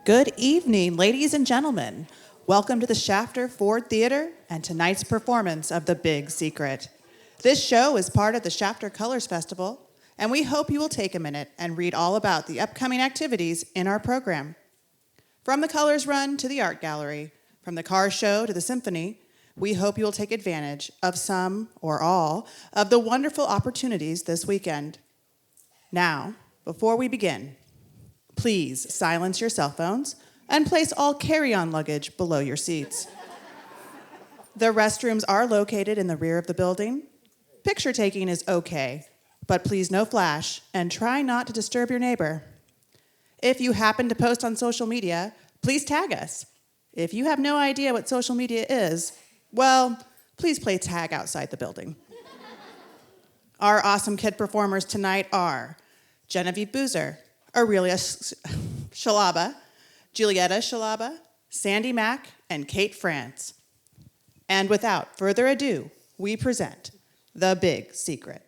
Good evening, ladies and gentlemen. Welcome to the Shafter Ford Theater and tonight's performance of The Big Secret. This show is part of the Shafter Colors Festival, and we hope you will take a minute and read all about the upcoming activities in our program. From the Colors Run to the Art Gallery, from the car show to the symphony, we hope you will take advantage of some or all of the wonderful opportunities this weekend. Now, before we begin, please silence your cell phones and place all carry-on luggage below your seats. The restrooms are located in the rear of the building. Picture taking is okay, but please no flash and try not to disturb your neighbor. If you happen to post on social media, please tag us. If you have no idea what social media is, well, please play tag outside the building. Our awesome kid performers tonight are Genevieve Boozer, Aurelia Shalaba, Julietta Shalaba, Sandy Mack, and Kate France. And without further ado, we present The Big Secret.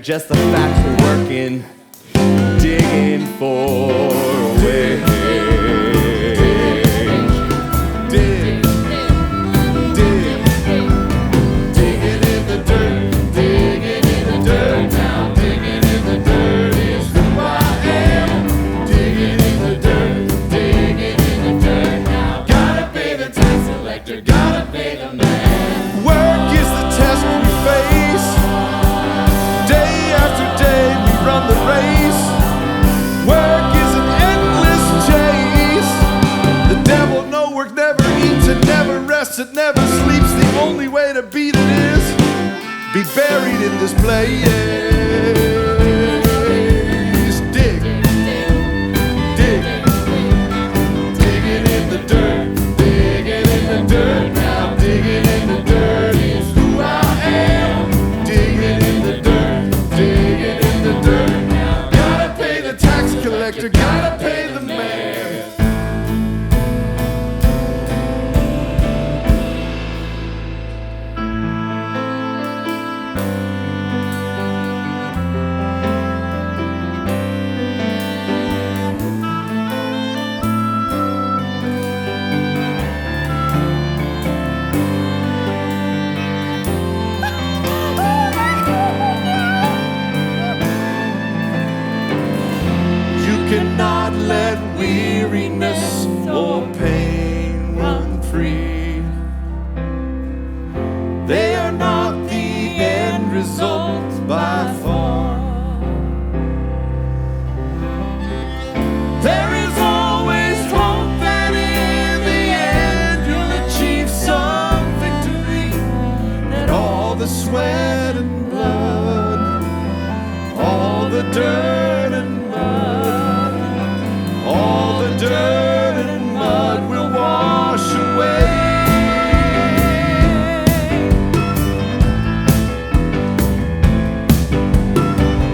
Just the facts we're working, digging for a way. Dig, dig, digging in the dirt, digging in the dirt now, digging in the dirt is who I am. Digging in the dirt, digging in the dirt. this place. Dig, dig, digging in the dirt, digging in the dirt now, digging in the dirt is who I am. Digging in the dirt, digging in the dirt now. Gotta pay the tax collector, gotta pay the man. Cannot let weariness or pain run free. They are not the end result by far. There is always hope that in the end you'll achieve some victory. That all the sweat and blood, all the dirt and all the dirt and mud will wash away.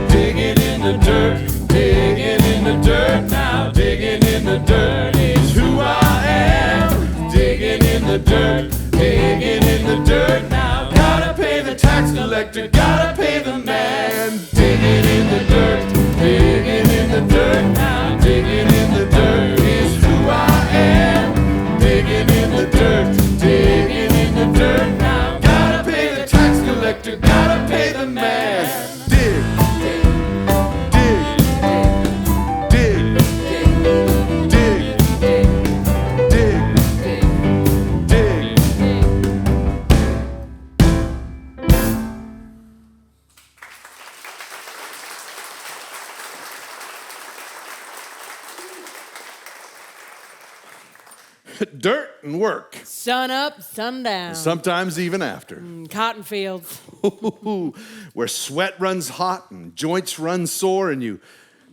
Digging in the dirt, digging in the dirt now, digging in the dirt is who I am. Digging in the dirt, digging in the dirt now. Gotta pay the tax collector, gotta pay the man. Digging in the dirt, digging in the dirt now, digging in the dirt is who I am. Digging in the dirt, digging in the dirt now. Gotta pay the tax collector, gotta pay the man. Dig, dig, dig, dig, dig, dig, dirt and work. Sun up, sun down. Sometimes even after. Cotton fields. Where sweat runs hot and joints run sore and you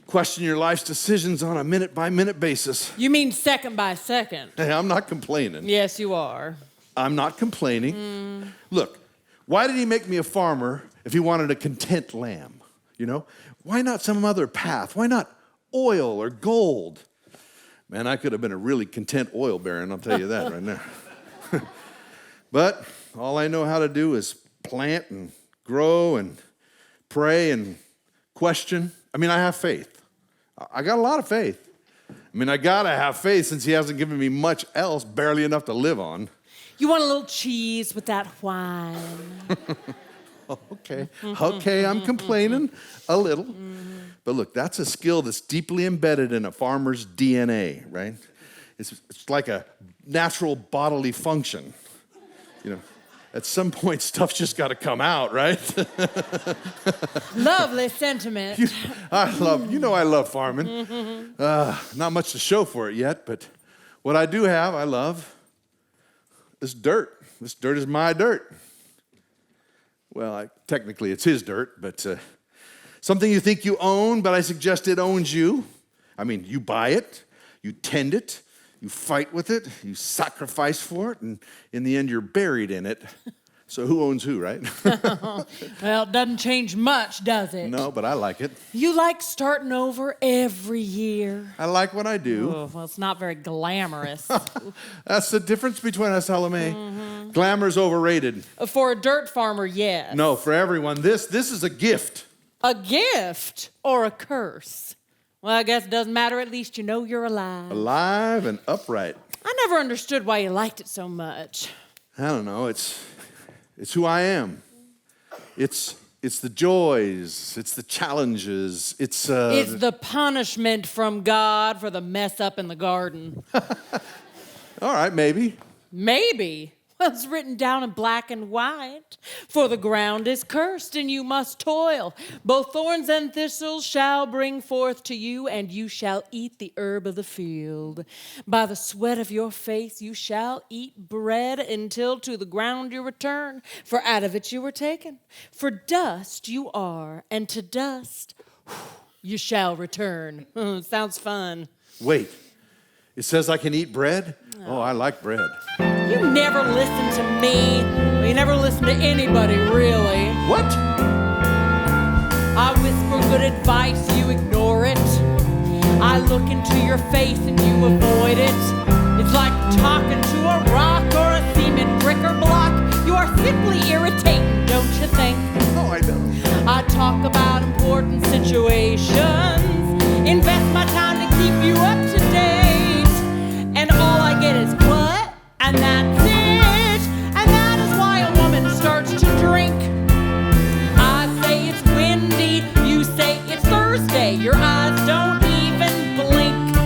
question your life's decisions on a minute-by-minute basis. You mean second by second? Hey, I'm not complaining. Yes, you are. I'm not complaining. Look, why did he make me a farmer if he wanted a content lamb? You know? Why not some other path? Why not oil or gold? Man, I could have been a really content oil baron, I'll tell you that right now. But all I know how to do is plant and grow and pray and question. I mean, I have faith. I got a lot of faith. I mean, I gotta have faith since he hasn't given me much else, barely enough to live on. You want a little cheese with that wine. Okay, I'm complaining a little. But look, that's a skill that's deeply embedded in a farmer's DNA, right? It's like a natural bodily function. You know, at some point, stuff's just got to come out, right? Lovely sentiment. I love farming. Not much to show for it yet, but what I do have, I love. This dirt. This dirt is my dirt. Well, technically it's his dirt, but something you think you own, but I suggest it owns you. I mean, you buy it, you tend it, you fight with it, you sacrifice for it, and in the end, you're buried in it. So who owns who, right? Well, it doesn't change much, does it? No, but I like it. You like starting over every year. I like what I do. Oh, well, it's not very glamorous. That's the difference between us, Ella Mae. Glamour's overrated. For a dirt farmer, yes. No, for everyone. This is a gift. A gift or a curse? Well, I guess it doesn't matter. At least you know you're alive. Alive and upright. I never understood why you liked it so much. I don't know. It's who I am. It's the joys. It's the challenges. It's the punishment from God for the mess up in the garden. All right, maybe. Maybe. Well, it's written down in black and white. For the ground is cursed, and you must toil. Both thorns and thistles shall bring forth to you, and you shall eat the herb of the field. By the sweat of your face you shall eat bread until to the ground you return. For out of it you were taken. For dust you are, and to dust you shall return. Sounds fun. Wait, it says I can eat bread? Oh, I like bread. You never listen to me. You never listen to anybody, really. What? I whisper good advice, you ignore it. I look into your face and you avoid it. It's like talking to a rock or a cement brick or block. You are simply irritating, don't you think? Oh, I know. I talk about important situations. Invest my time to keep you up to date. And all I get is what? And that's it. And that is why a woman starts to drink. I say it's windy, you say it's Thursday. Your eyes don't even blink.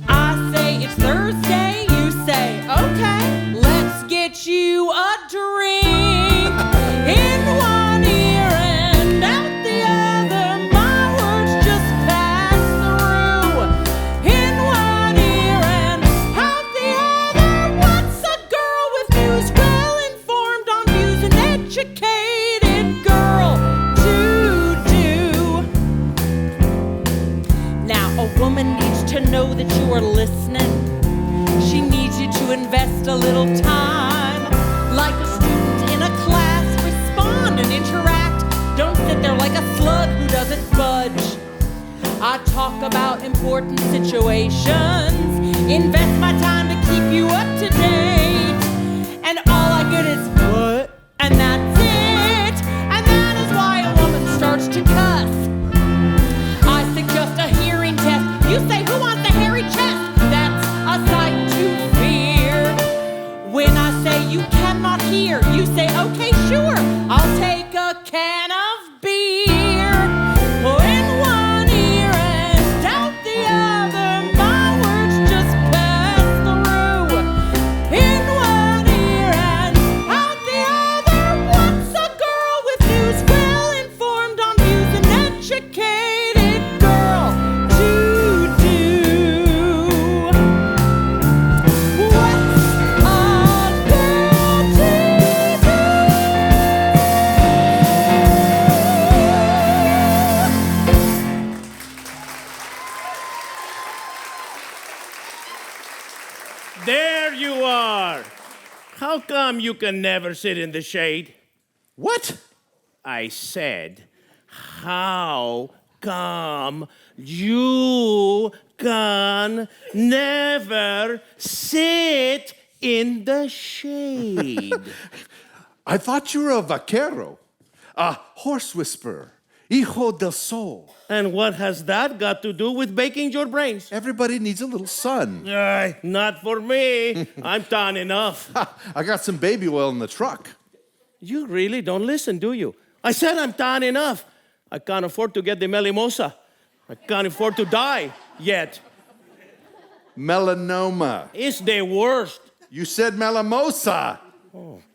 I say it's Thursday, you say, okay, let's get you a drink. In one ear and out the other, my words just pass through. In one ear and out the other, what's a girl with views well-informed on views an educated girl to do? Now, a woman needs to know that you are listening. She needs you to invest a little time. Like a student in a class, respond and interact. Don't sit there like a slug who doesn't budge. I talk about important situations. Invest my time to keep you up to date. And all I get is what? And that's it. And that is why a woman starts to cuss. I suggest a hearing test. You say, who wants a hairy chest? That's a sight to fear. When I say you cannot hear, you say, okay, sure, I'll take a can of beer. In one ear and out the other, my words just pass through. In one ear and out the other, what's a girl with views well-informed on views an educated girl to do? What's a girl to do? There you are. How come you can never sit in the shade? What? I said, how come you can never sit in the shade? I thought you were a vaquero, a horse whisperer, hijo del sol. And what has that got to do with baking your brains? Everybody needs a little sun. Not for me. I'm done enough. I got some baby oil in the truck. You really don't listen, do you? I said I'm done enough. I can't afford to get the melimosa. I can't afford to die yet. Melanoma. It's the worst. You said melimosa.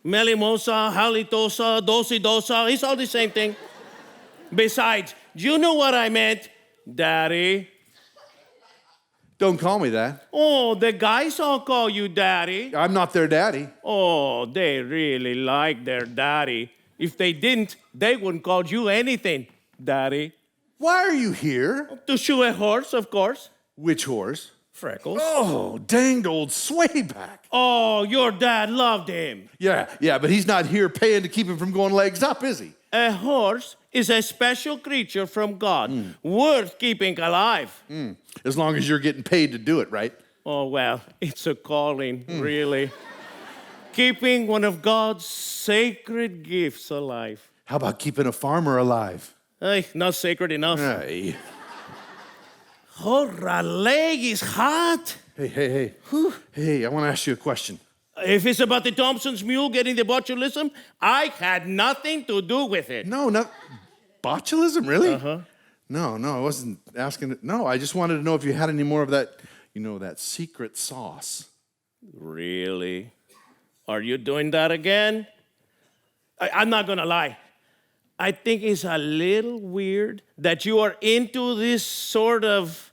Melimosa, halitosa, dosidosa, it's all the same thing. Besides, do you know what I meant? Daddy. Don't call me that. Oh, the guys all call you daddy. I'm not their daddy. Oh, they really like their daddy. If they didn't, they wouldn't call you anything, daddy. Why are you here? To shoe a horse, of course. Which horse? Freckles. Oh, danged old swayback. Oh, your dad loved him. Yeah, but he's not here paying to keep him from going legs up, is he? A horse is a special creature from God, worth keeping alive. As long as you're getting paid to do it, right? Oh, well, it's a calling, really. Keeping one of God's sacred gifts alive. How about keeping a farmer alive? Hey, not sacred enough. Hey. Horra leg is hot. Hey. Hey, I want to ask you a question. If it's about the Thompson's mule getting the botulism, I had nothing to do with it. No, not botulism, really? Uh-huh. No, I wasn't asking. No, I just wanted to know if you had any more of that, that secret sauce. Really? Are you doing that again? I'm not gonna lie. I think it's a little weird that you are into this sort of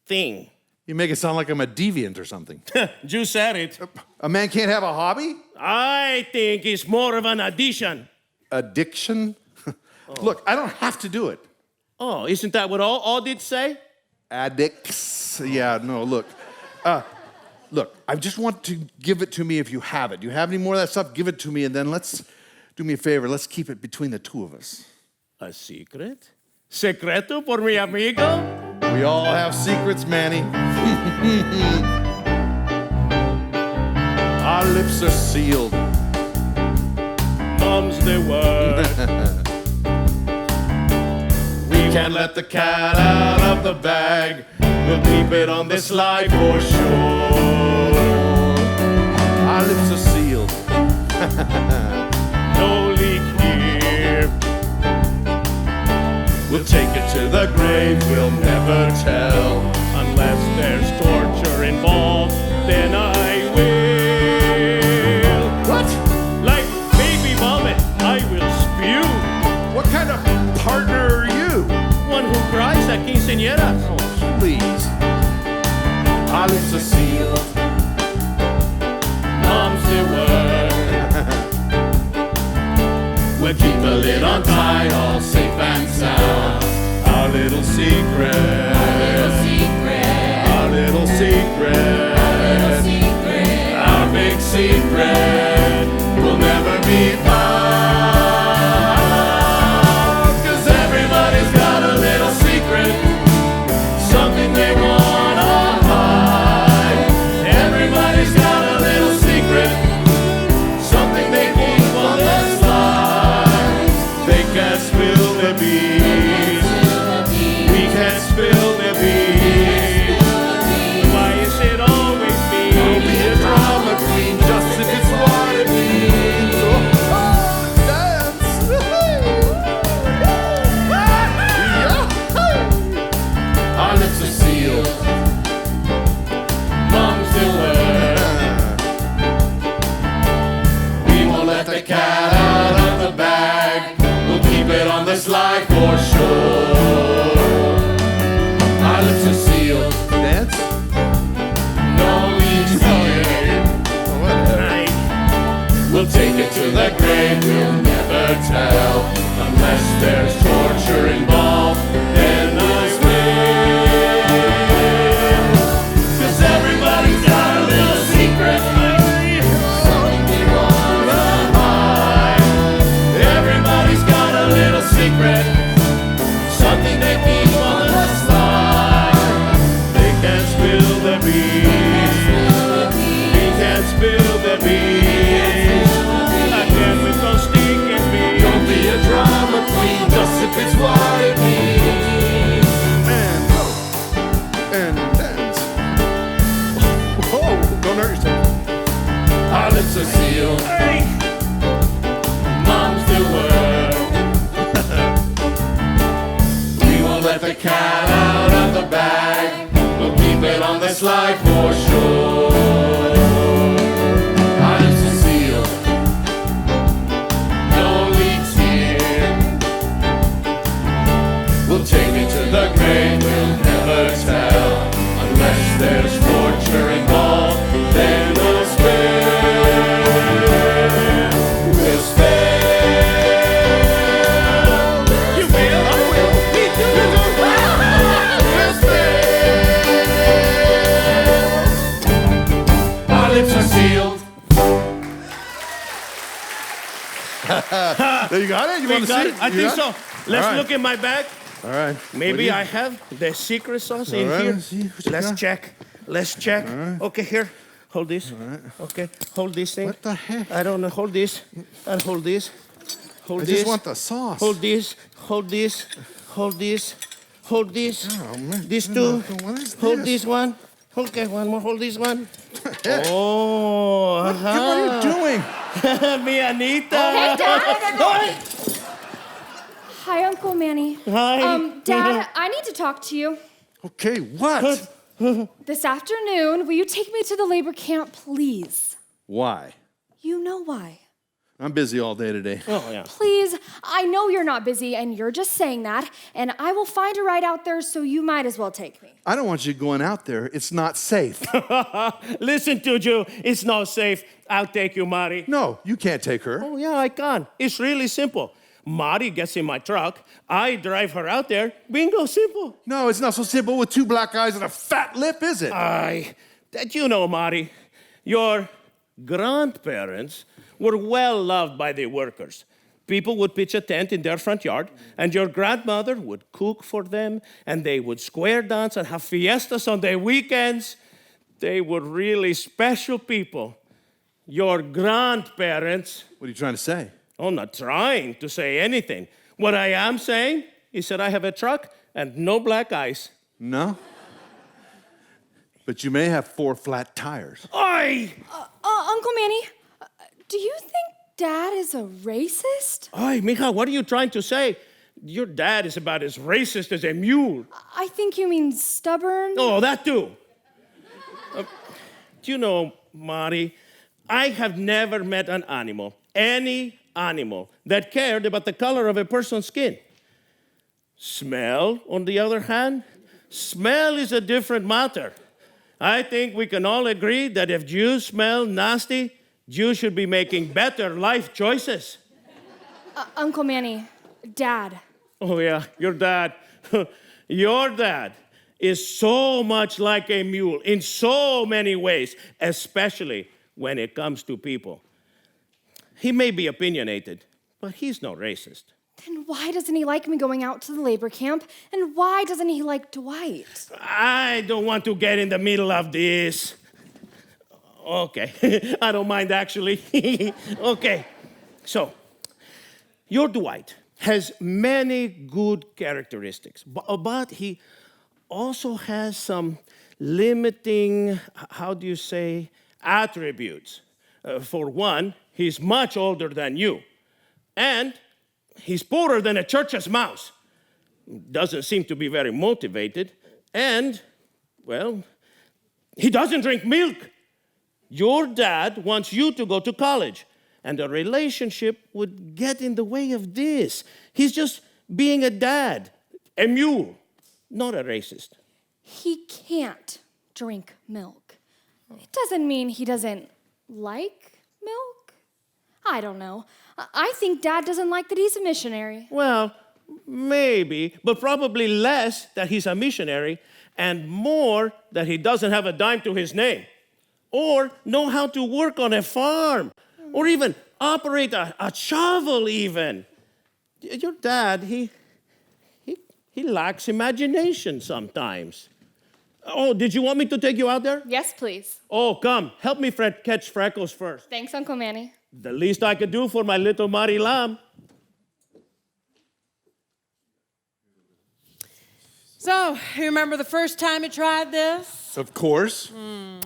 thing. You make it sound like I'm a deviant or something. You said it. A man can't have a hobby? I think it's more of an addition. Addiction? Look, I don't have to do it. Oh, isn't that what all audits say? Addicts. Yeah, no, look. Look, I just want to give it to me if you have it. You have any more of that stuff? Give it to me, and then let's do me a favor. Let's keep it between the two of us. A secret? Secreto por mi amigo? We all have secrets, Manny. Our lips are sealed. Mom's the word. We can't let the cat out of the bag. We'll keep it on this life for sure. Our lips are sealed. No leak here. We'll take it to the grave, we'll never tell. Unless there's torture involved, then I will. What? Like baby vomit, I will spew. What kind of partner are you? One who cries at quinceañeras. Oh, please. Our lips are sealed. Mom's the word. We'll keep the lid on tight, all safe and sound. Our little secret. Our little secret. Our little secret. Our little secret. Our big secret will never be found. 'Cause everybody's got a little secret, something they wanna hide. Everybody's got a little secret, something they keep on the slide. They can't spill the beans. We can't spill the beans. Why is it always me? Don't be a drama queen, just if it's what it means. Oh, dance! Our lips are sealed. Mom's the word. We won't let the cat out of the bag. We'll keep it on this life for sure. Our lips are sealed. Dance? No leaks here. Night. We'll take it to the grave. We'll never tell. Unless there's torture involved, then I will. 'Cause everybody's got a little secret, something they wanna hide. Everybody's got a little secret, something they keep on the slide. They can't spill the beans. We can't spill the beans. Again with those stinking beans. Don't be a drama queen, just if it's what it means. And go. And dance. Whoa, don't hurt yourself. Our lips are sealed. Hey. Mom's the word. We won't let the cat out of the bag. We'll keep it on this life for sure. Our lips are sealed. No leaks here. We'll take it to the grave. We'll never tell. Unless there's torture involved, then we'll spill. We'll spill. You will. I will. Me too. We'll spill. Our lips are sealed. There you got it? You We want to got see it. I You think got so. it? Let's All right. look in my bag. All right. Maybe What I have the secret sauce in right, here. let's see what you Let's got. check. Let's check. Okay, here. Hold this. Okay, hold this thing. What the heck? I don't know. Hold this. And hold this. Hold I this. just want the sauce. Hold this. Hold this. Hold this. Hold this. Oh, man. These two. What is Hold this? this one. Okay, one more. Hold this one. Oh, What are you doing? Mi Anita. Hey, Dad. Ay. Hi, Uncle Manny. Hi. Dad, I need to talk to you. Okay, what? This afternoon, will you take me to the labor camp, please? Why? You know why. I'm busy all day today. Oh, yeah. Please, I know you're not busy and you're just saying that, and I will find a ride out there, so you might as well take me. I don't want you going out there. It's not safe. Listen to you. It's not safe. I'll take you, Mari. No, you can't take her. Oh, yeah, I can. It's really simple. Mari gets in my truck. I drive her out there. Bingo, simple. No, it's not so simple with two black eyes and a fat lip, is it? That you know, Mari. Your grandparents were well loved by the workers. People would pitch a tent in their front yard, and your grandmother would cook for them, and they would square dance and have fiestas on their weekends. They were really special people. Your grandparents. What are you trying to say? I'm not trying to say anything. What I am saying is that I have a truck and no black eyes. No? But you may have 4 flat tires. Oi! Uncle Manny, do you think Dad is a racist? Oi, mija, what are you trying to say? Your dad is about as racist as a mule. I think you mean stubborn. Oh, that too. Do you know, Mari, I have never met an animal, any animal, that cared about the color of a person's skin. Smell, on the other hand, smell is a different matter. I think we can all agree that if Jews smell nasty, Jews should be making better life choices. Uncle Manny, Dad. Oh, yeah, your dad. Your dad is so much like a mule in so many ways, especially when it comes to people. He may be opinionated, but he's no racist. Then why doesn't he like me going out to the labor camp? And why doesn't he like Dwight? I don't want to get in the middle of this. Okay, I don't mind actually. Okay, so your Dwight has many good characteristics, but he also has some limiting, how do you say, attributes. For one, he's much older than you, and he's poorer than a church's mouse. Doesn't seem to be very motivated, and, well, he doesn't drink milk. Your dad wants you to go to college, and a relationship would get in the way of this. He's just being a dad, a mule, not a racist. He can't drink milk. It doesn't mean he doesn't like milk. I don't know. I think Dad doesn't like that he's a missionary. Well, maybe, but probably less that he's a missionary and more that he doesn't have a dime to his name or know how to work on a farm or even operate a shovel even. Your dad, he lacks imagination sometimes. Oh, did you want me to take you out there? Yes, please. Oh, come, help me catch Freckles first. Thanks, Uncle Manny. The least I could do for my little Mari lamb. So, you remember the first time you tried this? Of course.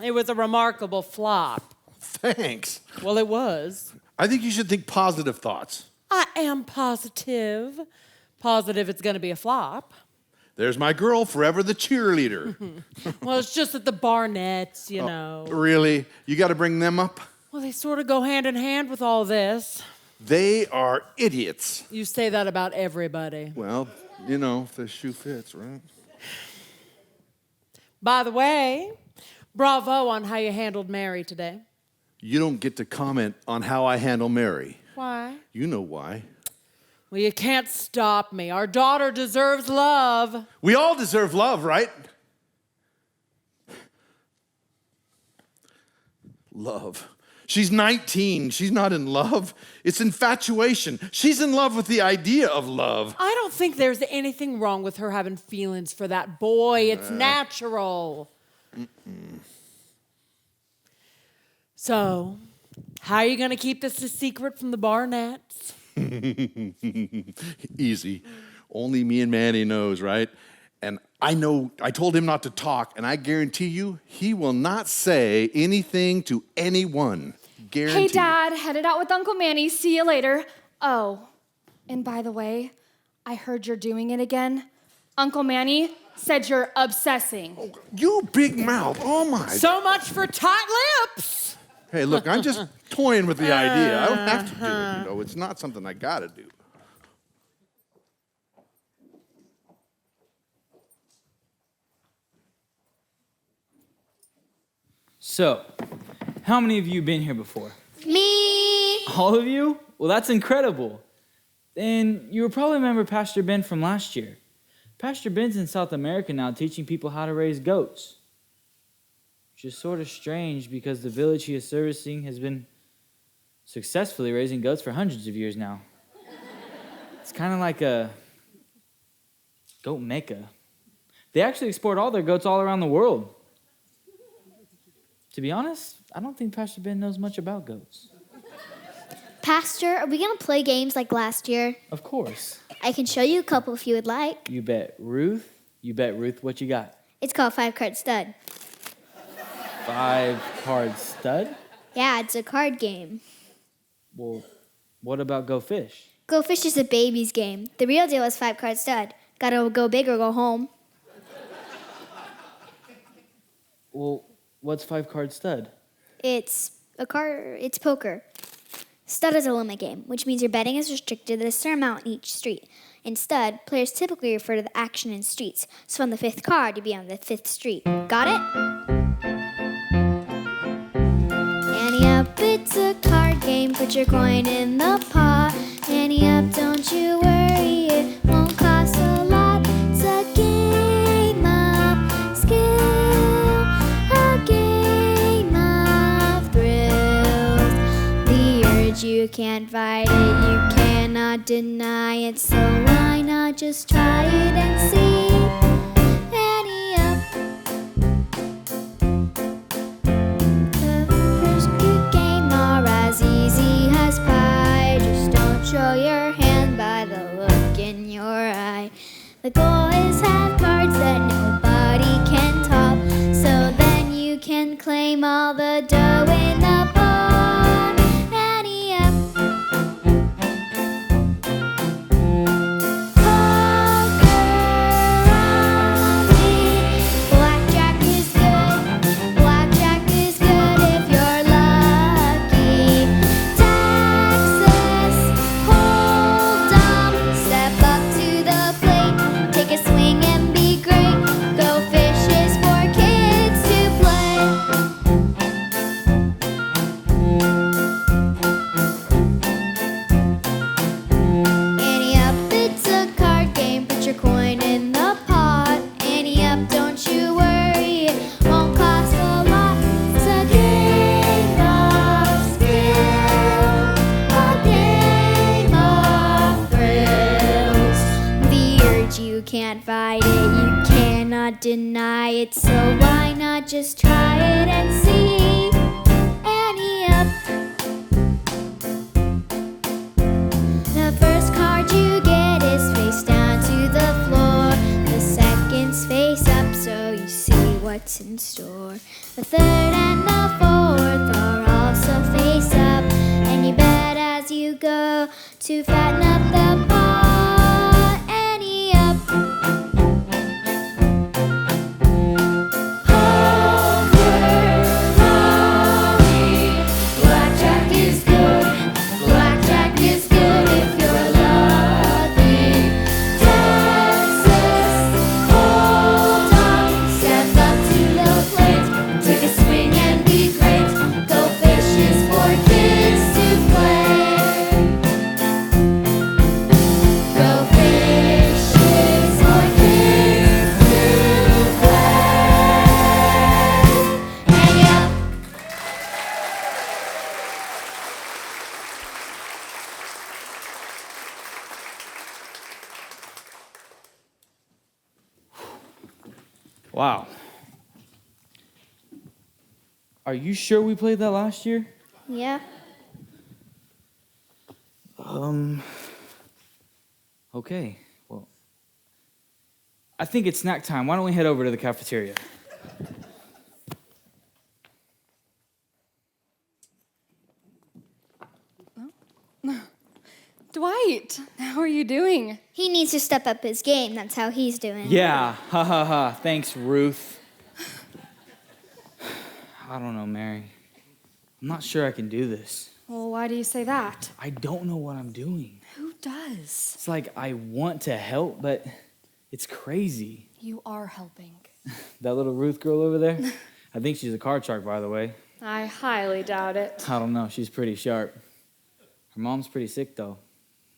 It was a remarkable flop. Thanks. Well, it was. I think you should think positive thoughts. I am positive. Positive it's going to be a flop. There's my girl, forever the cheerleader. Well, it's just that the Barnetts, you know. Really? You got to bring them up? Well, they sort of go hand in hand with all this. They are idiots. You say that about everybody. Well, you know, if the shoe fits, right? By the way, bravo on how you handled Mary today. You don't get to comment on how I handle Mary. Why? You know why. Well, you can't stop me. Our daughter deserves love. We all deserve love, right? Love. She's 19. She's not in love. It's infatuation. She's in love with the idea of love. I don't think there's anything wrong with her having feelings for that boy. It's natural. So, how are you going to keep this a secret from the Barnetts? Easy. Only me and Manny knows, right? And I know, I told him not to talk, and I guarantee you, he will not say anything to anyone. Guarantee. Hey, Dad, headed out with Uncle Manny. See you later. Oh, and by the way, I heard you're doing it again. Uncle Manny said you're obsessing. You big mouth. Oh, my. So much for tight lips. Hey, look, I'm just toying with the idea. I don't have to do it, you know. It's not something I gotta do. So, how many of you been here before? Me. All of you? Well, that's incredible. Then you will probably remember Pastor Ben from last year. Pastor Ben's in South America now teaching people how to raise goats. Which is sort of strange because the village he is servicing has been successfully raising goats for hundreds of years now. It's kind of like a goat mecca. They actually export all their goats all around the world. To be honest, I don't think Pastor Ben knows much about goats. Pastor, are we going to play games like last year? Of course. I can show you a couple if you would like. You bet Ruth, what you got? It's called 5-Card Stud. 5-card stud? Yeah, it's a card game. Well, what about Go Fish? Go Fish is a baby's game. The real deal is 5-Card Stud. Gotta go big or go home. Well, what's 5-card stud? It's poker. Stud is a limit game, which means your betting is restricted to a certain amount in each street. In Stud, players typically refer to the action in streets. So on the 5th card, you'd be on the 5th street. Got it? Ante up, it's a card game. Put your coin in the pot. Ante up, don't you worry, it won't cost a lot. It's a game of skill, a game of thrills. The urge, you can't fight it, you cannot deny it. So why not just try it and see? Ante up. The first good game are as easy as pie. Just don't show your hand by the look in your eye. The goal is have cards that nobody can top, so then you can claim all the dough in the pot. Ante up. Poker on me. Blackjack is good. Blackjack is good if you're lucky. Texas Hold'em. Step up to the plate. Take a swing and be great. Go Fish is for kids to play. Ante up, it's a card game. Put your coin in the pot. Ante up, don't you worry, it won't cost a lot. It's a game of skill, a game of thrills. The urge, you can't fight it, you cannot deny it. So why not just try it and see? Ante up. The first card you get is face down to the floor. The second's face up, so you see what's in store. The third and the fourth are also face up, and you bet as you go to fatten up the pot. Ante up. Blackjack is good. Blackjack is good if you're lucky. Texas Hold'em. Step up to the plate. Take a swing and be great. Go Fish is for kids to play. Go Fish is for kids to play. Ante up. Wow. Are you sure we played that last year? Yeah. Okay. Well, I think it's snack time. Why don't we head over to the cafeteria? Dwight, how are you doing? He needs to step up his game. That's how he's doing. Yeah, ha ha ha. Thanks, Ruth. I don't know, Mary. I'm not sure I can do this. Well, why do you say that? I don't know what I'm doing. Who does? It's like I want to help, but it's crazy. You are helping. That little Ruth girl over there, I think she's a card shark, by the way. I highly doubt it. I don't know. She's pretty sharp. Her mom's pretty sick, though.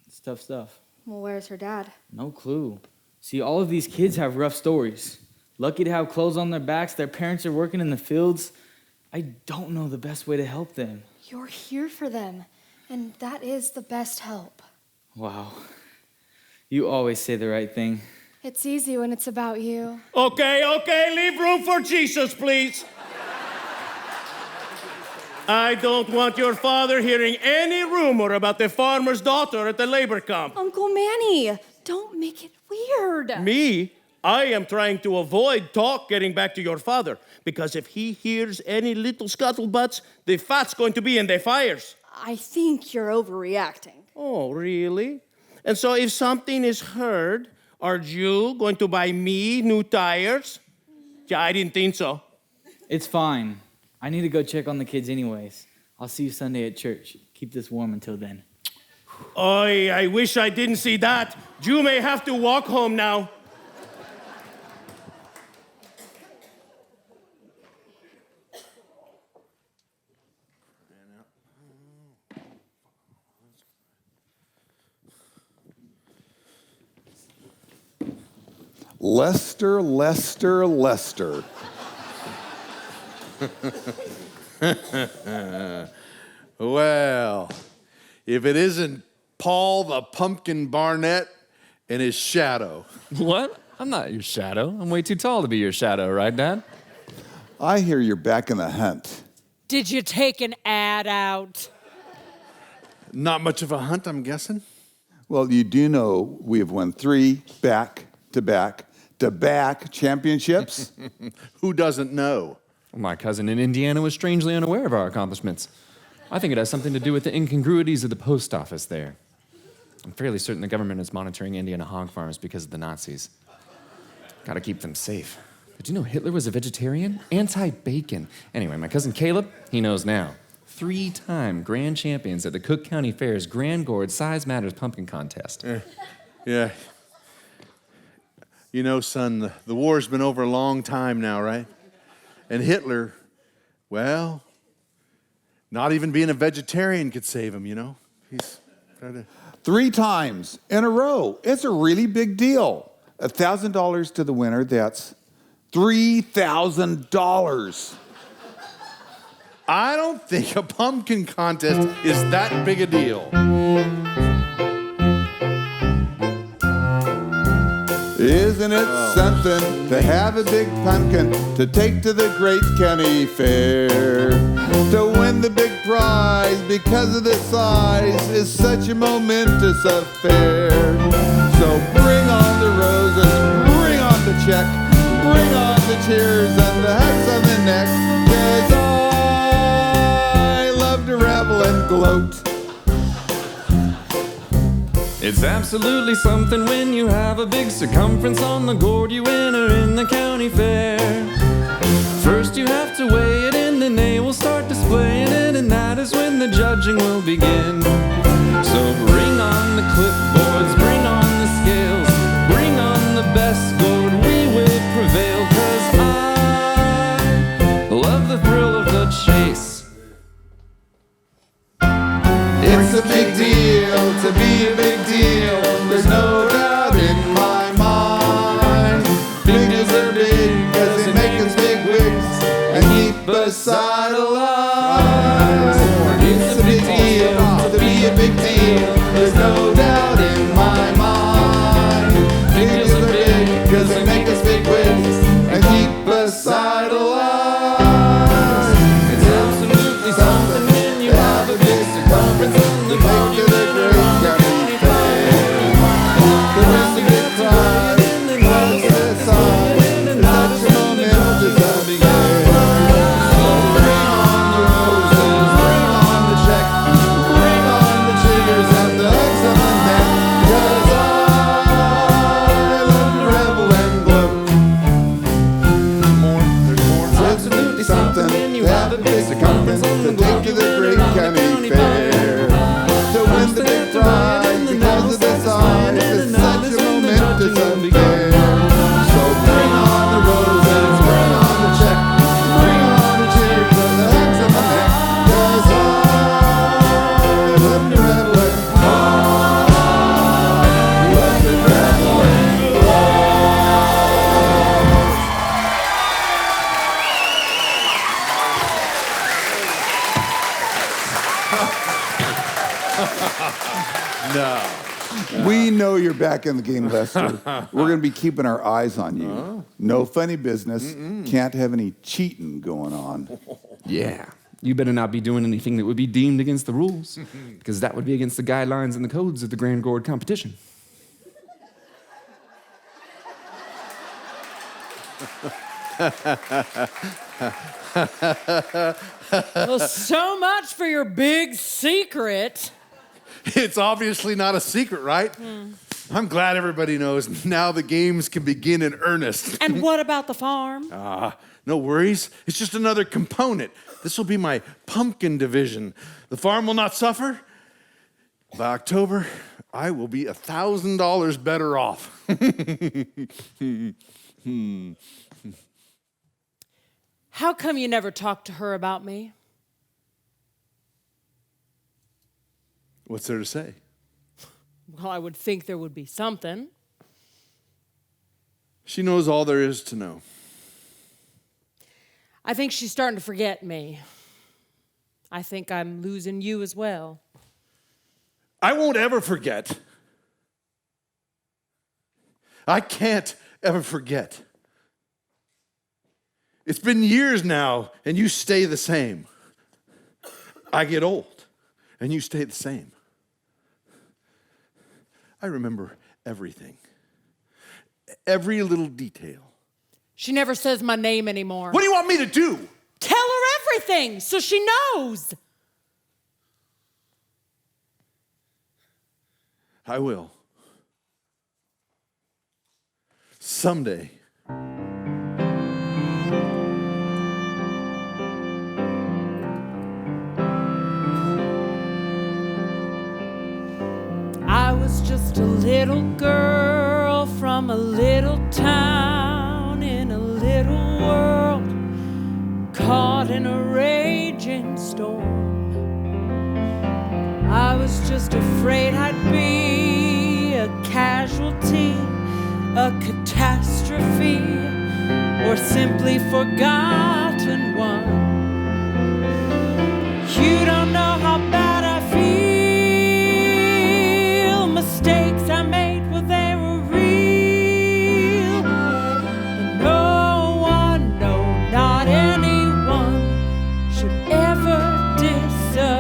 It's tough stuff. Well, where's her dad? No clue. See, all of these kids have rough stories. Lucky to have clothes on their backs. Their parents are working in the fields. I don't know the best way to help them. You're here for them, and that is the best help. Wow. You always say the right thing. It's easy when it's about you. Okay, leave room for Jesus, please. I don't want your father hearing any rumor about the farmer's daughter at the labor camp. Uncle Manny, don't make it weird. Me? I am trying to avoid talk getting back to your father, because if he hears any little scuttlebutts, the fat's going to be in the fires. I think you're overreacting. Oh, really? And so if something is heard, are you going to buy me new tires? Yeah, I didn't think so. It's fine. I need to go check on the kids anyways. I'll see you Sunday at church. Keep this warm until then. Oy, I wish I didn't see that. You may have to walk home now. Lester, Lester, Lester. Well, if it isn't Paul the Pumpkin Barnett and his shadow. What? I'm not your shadow. I'm way too tall to be your shadow, right, Dad? I hear you're back in the hunt. Did you take an ad out? Not much of a hunt, I'm guessing. Well, you do know we have won 3 back-to-back championships. Who doesn't know? My cousin in Indiana was strangely unaware of our accomplishments. I think it has something to do with the incongruities of the post office there. I'm fairly certain the government is monitoring Indiana hog farms because of the Nazis. Gotta keep them safe. Did you know Hitler was a vegetarian? Anti-bacon. Anyway, my cousin Caleb, he knows now. 3-time grand champions at the Cook County Fair's Grand Gourd Size Matters Pumpkin Contest. Yeah. You know, son, the war's been over a long time now, right? And Hitler, well, not even being a vegetarian could save him, you know? He's trying to... 3 times in a row. It's a really big deal. $1,000 to the winner, that's $3,000. I don't think a pumpkin contest is that big a deal. Isn't it something to have a big pumpkin to take to the Great County Fair? To win the big prize because of the size is such a momentous affair. So bring on the roses, bring on the check, bring on the cheers and the hats on the neck, 'cause I love to revel and gloat. It's absolutely something when you have a big circumference on the gourd you enter in the county fair. First you have to weigh it in, and they will start displaying it, and that is when the judging will begin. So bring on the clipboards, bring on the scales, bring on the best gourd, we will prevail, 'cause I love the thrill of the chase. It's a big deal to be a big deal. There's no doubt in my mind. Fingers are big because they make us big wigs and keep us sidelined. It's a big deal to be a big deal. There's no doubt in back in the game, Lester. We're going to be keeping our eyes on you. No funny business. Can't have any cheating going on. Yeah. You better not be doing anything that would be deemed against the rules, because that would be against the guidelines and the codes of the Grand Gourd competition. Well, so much for your big secret. It's obviously not a secret, right? I'm glad everybody knows. Now the games can begin in earnest. And what about the farm? No worries. It's just another component. This will be my pumpkin division. The farm will not suffer. By October, I will be $1,000 better off. How come you never talked to her about me? What's there to say? Well, I would think there would be something. She knows all there is to know. I think she's starting to forget me. I think I'm losing you as well. I won't ever forget. I can't ever forget. It's been years now, and you stay the same. I get old, and you stay the same. I remember everything. Every little detail. She never says my name anymore. What do you want me to do? Tell her everything so she knows. I will. Someday. I was just a little girl from a little town in a little world, caught in a raging storm. I was just afraid I'd be a casualty, a catastrophe, or simply forgotten one. You don't know how bad I feel. Mistakes I made, well, they were real. But no one, no, not anyone, should ever disappear.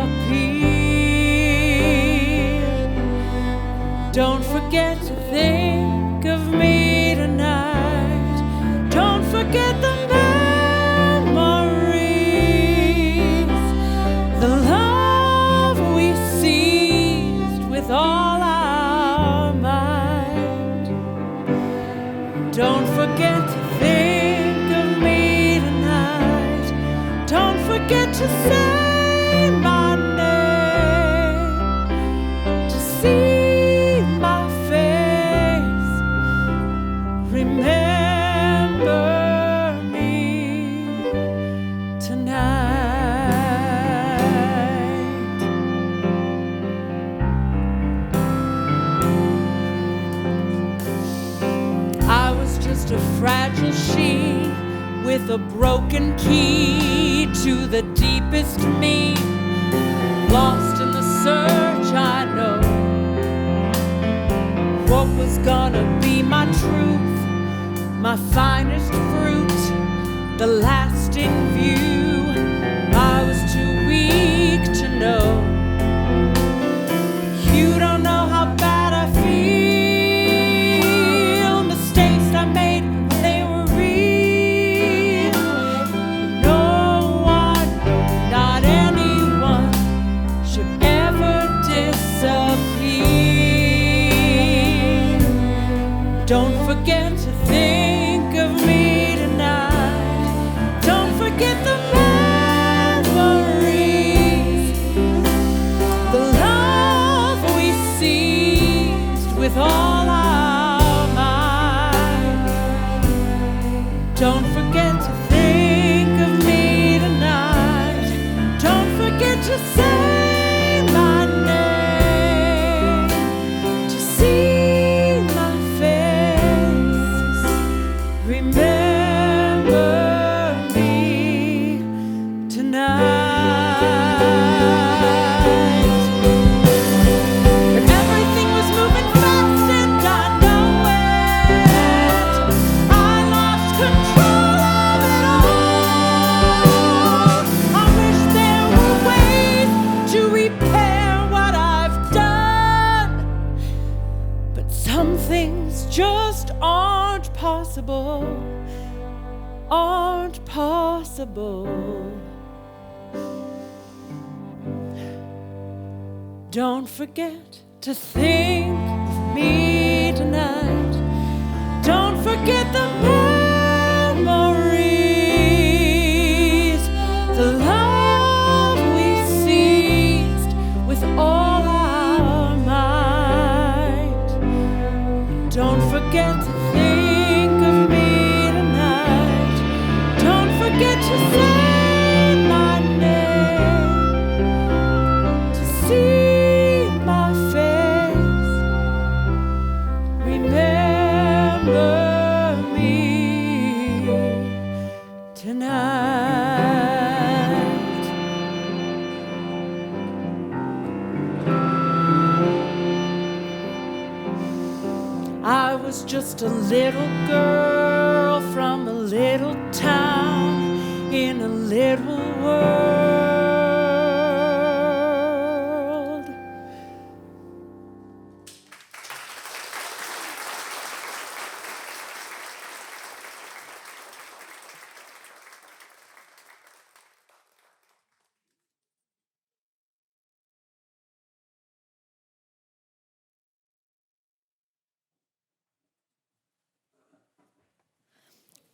Don't forget to think of me tonight. Don't forget the memories, the love we seized with all our might. Don't forget to think of me tonight. Don't forget to say my name, to see my face. Remember me tonight. I was just a fragile she with a broken key to the deepest me, lost in the search, I know. What was gonna be my truth, my finest fruit, the lasting view, I was too weak to know. You don't know how bad I feel. Mistakes I made, they were real. No one, no, not anyone, should ever disappear. Don't forget to think of me tonight. Don't forget the memories, the love we seized with all our might. Don't forget to think of me tonight. Don't forget to say my name, to see my face. Remember me tonight. And everything was moving fast and I things just aren't possible, aren't possible. Don't forget to think of me tonight. Don't forget the memories, the love we seized with all our might. Don't forget to think of me tonight. Don't forget to say my name, to see my face. Remember me tonight. I was just a little girl from a little town in a little world.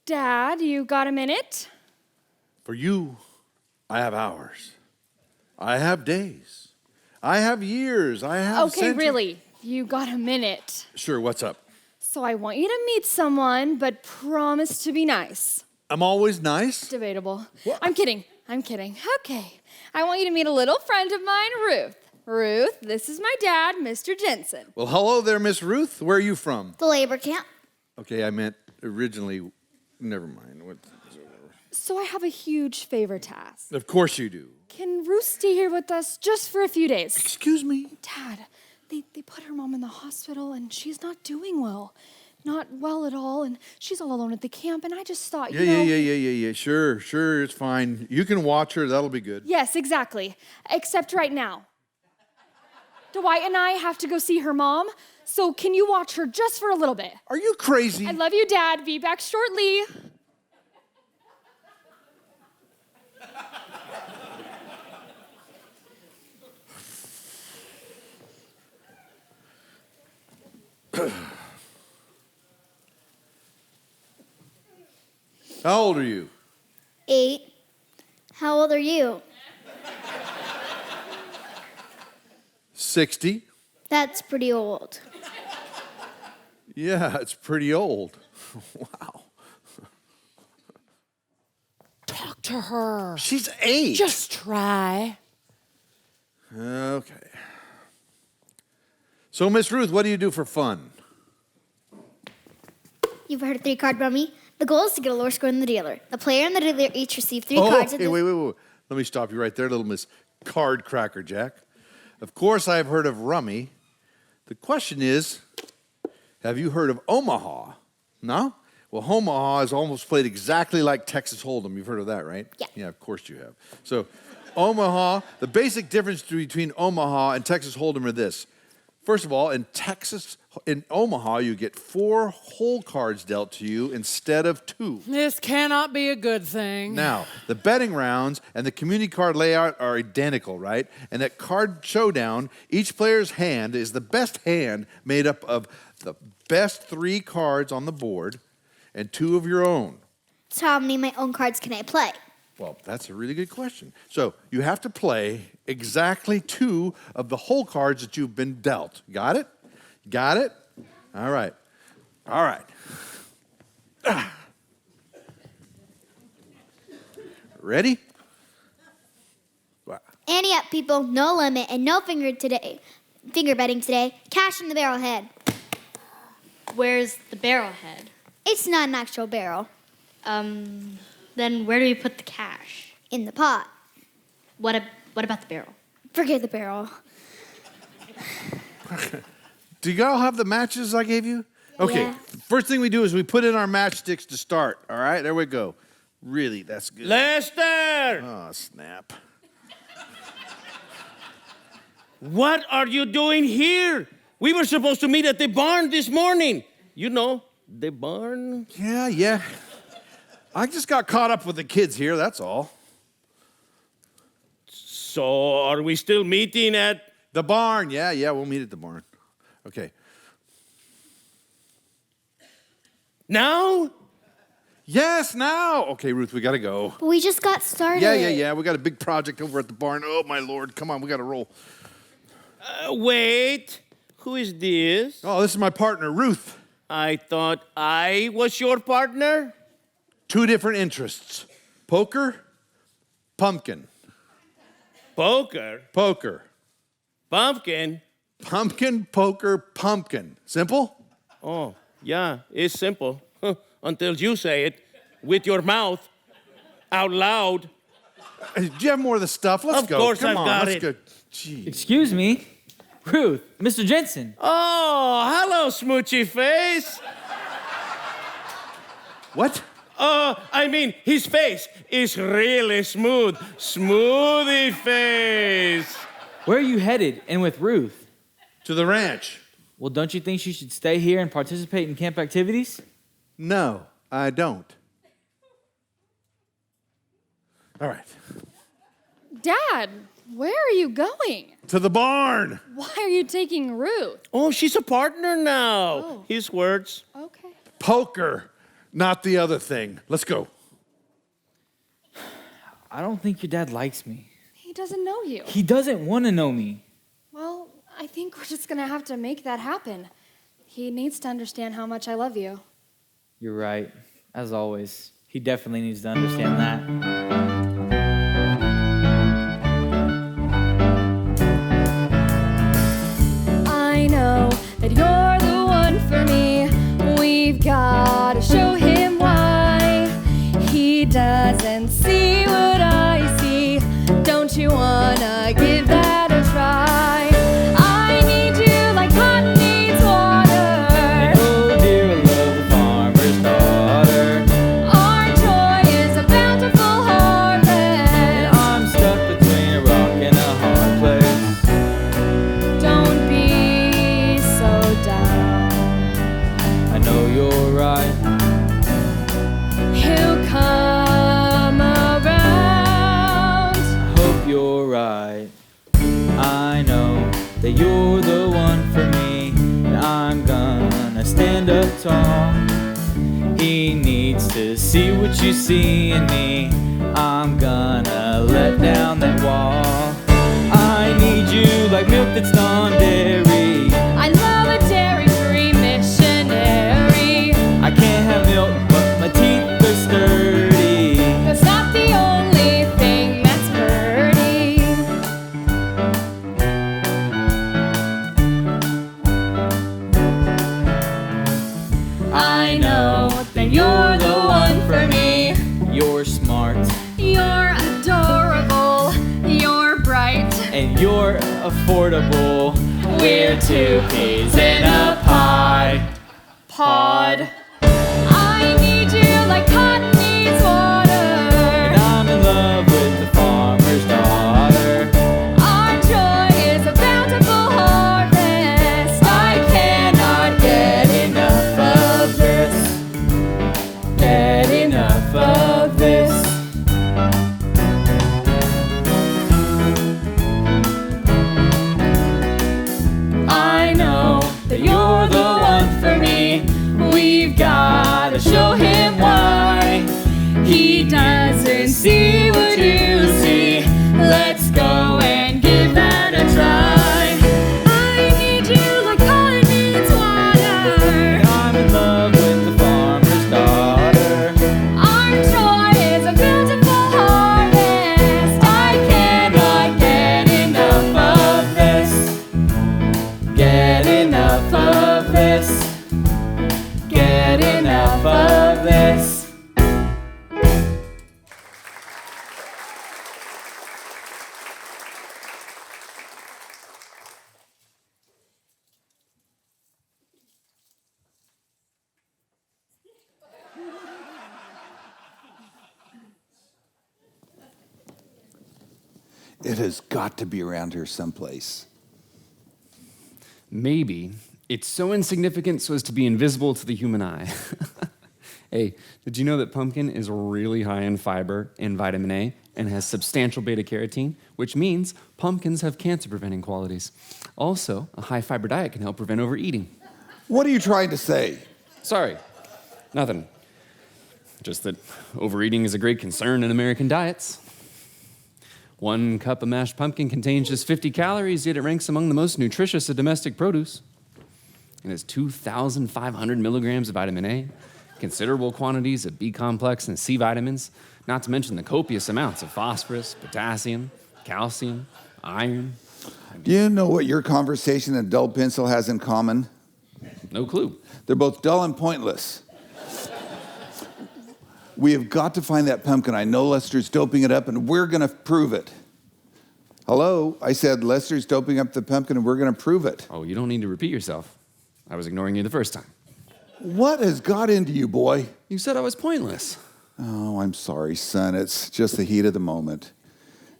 Dad, you got a minute? For you, I have hours. I have days. I have years. I have Okay, centuries. really, you got a minute. Sure, what's up? So I want you to meet someone, but promise to be nice. I'm always nice. Debatable. What? I'm kidding. Okay. I want you to meet a little friend of mine, Ruth. Ruth, this is my dad, Mr. Jensen. Well, hello there, Miss Ruth. Where are you from? The labor camp. Okay, I meant originally. Never mind. So I have a huge favor to ask. Of course you do. Can Ruth stay here with us just for a few days? Excuse me? Dad, they put her mom in the hospital and she's not doing well. Not well at all, and she's all alone at the camp, and I just thought, Yeah. Sure, it's fine. You can watch her. That'll be good. Yes, exactly. Except right now. Dwight and I have to go see her mom, so can you watch her just for a little bit? Are you crazy? I love you, Dad. Be back shortly. How old are you? 8. How old are you? 60. That's pretty old. Yeah, it's pretty old. Wow. Talk to her. She's 8. Just try. Okay. So, Miss Ruth, what do you do for fun? You've heard of 3-card rummy? The goal is to get a lower score than the dealer. The player and the dealer each receive 3 cards. Okay, wait. Let me stop you right there, little Miss Card Cracker Jack. Of course, I've heard of rummy. The question is, have you heard of Omaha? No? Well, Omaha is almost played exactly like Texas Hold'em. You've heard of that, right? Yeah. Yeah, of course you have. So, Omaha, the basic difference between Omaha and Texas Hold'em are this. First of all, in Omaha, you get 4 whole cards dealt to you instead of 2. This cannot be a good thing. Now, the betting rounds and the community card layout are identical, right? And at Card Showdown, each player's hand is the best hand made up of the best 3 cards on the board and 2 of your own. So how many of my own cards can I play? Well, that's a really good question. So you have to play exactly 2 of the whole cards that you've been dealt. Got it? Got it? All right. Ready? Ante up, people. No limit and no finger betting today. Cash in the barrel head. Where's the barrel head? It's not an actual barrel. Then where do we put the cash? In the pot. What about the barrel? Forget the barrel. Do you all have the matches I gave you? Okay, Yeah. First thing we do is we put in our matchsticks to start. All right, there we go. Really, that's good. Lester! Oh, snap. What are you doing here? We were supposed to meet at the barn this morning. You know, the barn. Yeah. I just got caught up with the kids here, that's all. So are we still meeting at? The barn, yeah, we'll meet at the barn. Okay. Now? Yes, now. Okay, Ruth, we gotta go. But we just got started. Yeah. We got a big project over at the barn. Oh, my Lord. Come on, we gotta roll. Wait. Who is this? Oh, this is my partner, Ruth. I thought I was your partner. 2 different interests. Poker, pumpkin. Poker. Pumpkin. Pumpkin, poker, pumpkin. Simple? Oh, yeah, it's simple. Until you say it with your mouth out loud. Do you have more of the stuff? Let's go. Of course Come I've on, got let's it. go. Gee. Excuse me. Ruth, Mr. Jensen. Oh, hello, smoochy face. What? I mean, his face is really smooth. Smoothie face. Where are you headed and with Ruth? To the ranch. Well, don't you think she should stay here and participate in camp activities? No, I don't. All right. Dad, where are you going? To the barn. Why are you taking Ruth? Oh, she's a partner now. Oh. His words. Okay. Poker, not the other thing. Let's go. I don't think your dad likes me. He doesn't know you. He doesn't want to know me. Well, I think we're just gonna have to make that happen. He needs to understand how much I love you. You're right. As always, he definitely needs to understand that. I know that you're the one for me. We've gotta show him why. He doesn't see what I see. Don't you wanna give that a try? I need you like cotton needs water. And oh dear, I love the farmer's daughter. Our joy is a bountiful harvest. And I'm stuck between a rock and a hard place. Don't be so down. I know you're right. He'll come around. Hope you're right. I know that you're the one for me. And I'm gonna stand up tall. He needs to see what you see in me. I'm gonna let down that wall. I need you like milk that's non-dairy. I love a dairy-free missionary. I can't have milk, but my teeth are sturdy. That's not the only thing that's pretty. I know that you're the one for me. You're smart You're adorable. You're bright. and you're affordable. We're 2 peas in a pie. Pod. I need you like cotton needs water. And I'm in love with the farmer's daughter. Our joy is a bountiful harvest. I cannot get enough of this. Get enough of this. I know that you're the one for me. We've gotta show him why. He doesn't see what you see. Let's go and give that a try. I need you like cotton needs water. And I'm in love with the farmer's daughter. Our joy is a beautiful harvest. I cannot get enough of this. Get enough of this. Get enough of this. It has got to be around here someplace. Maybe it's so insignificant so as to be invisible to the human eye. Hey, did you know that pumpkin is really high in fiber and vitamin A and has substantial beta-carotene, which means pumpkins have cancer-preventing qualities. Also, a high-fiber diet can help prevent overeating. What are you trying to say? Sorry, nothing. Just that overeating is a great concern in American diets. 1 cup of mashed pumpkin contains just 50 calories, yet it ranks among the most nutritious of domestic produce. It has 2,500 milligrams of vitamin A, considerable quantities of B complex and C vitamins, not to mention the copious amounts of phosphorus, potassium, calcium, iron. Do you know what your conversation and dull pencil has in common? No clue. They're both dull and pointless. We have got to find that pumpkin. I know Lester's doping it up, and we're going to prove it. Hello? I said Lester's doping up the pumpkin, and we're going to prove it. Oh, you don't need to repeat yourself. I was ignoring you the first time. What has got into you, boy? You said I was pointless. Oh, I'm sorry, son. It's just the heat of the moment.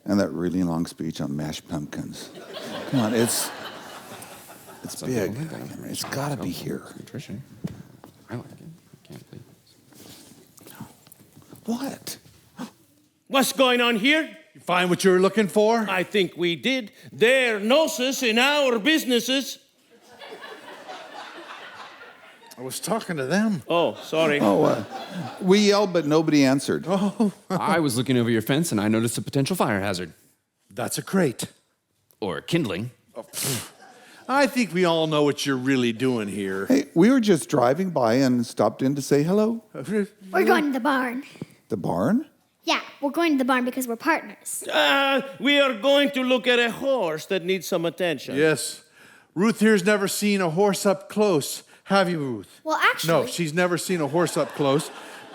And that really long speech on mashed pumpkins. Come on, it's Some big. people like that. It's got to be here. Nutrition. I like it. I can't believe it. What? What's going on here? You find what you were looking for? I think we did. Their noses in our businesses. I was talking to them. Oh, sorry. We yelled, but nobody answered. I was looking over your fence and I noticed a potential fire hazard. That's a crate. Or kindling. I think we all know what you're really doing here. Hey, we were just driving by and stopped in to say hello. We're going to the barn. The barn? Yeah, we're going to the barn because we're partners. We are going to look at a horse that needs some attention. Yes. Ruth here's never seen a horse up close. Have you, Ruth? Well, actually... No, she's never seen a horse up close.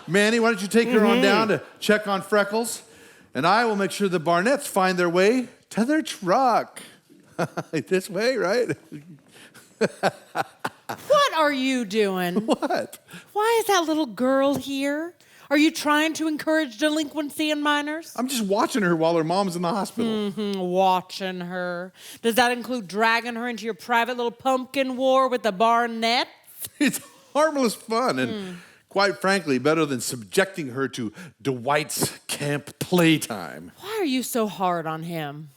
Manny, why don't you take her on down to check on Freckles? And I will make sure the Barnetts find their way to their truck. This way, right? What are you doing? What? Why is that little girl here? Are you trying to encourage delinquency in minors? I'm just watching her while her mom's in the hospital. Watching her. Does that include dragging her into your private little pumpkin war with the Barnett? It's harmless fun and, quite frankly, better than subjecting her to Dwight's camp playtime. Why are you so hard on him?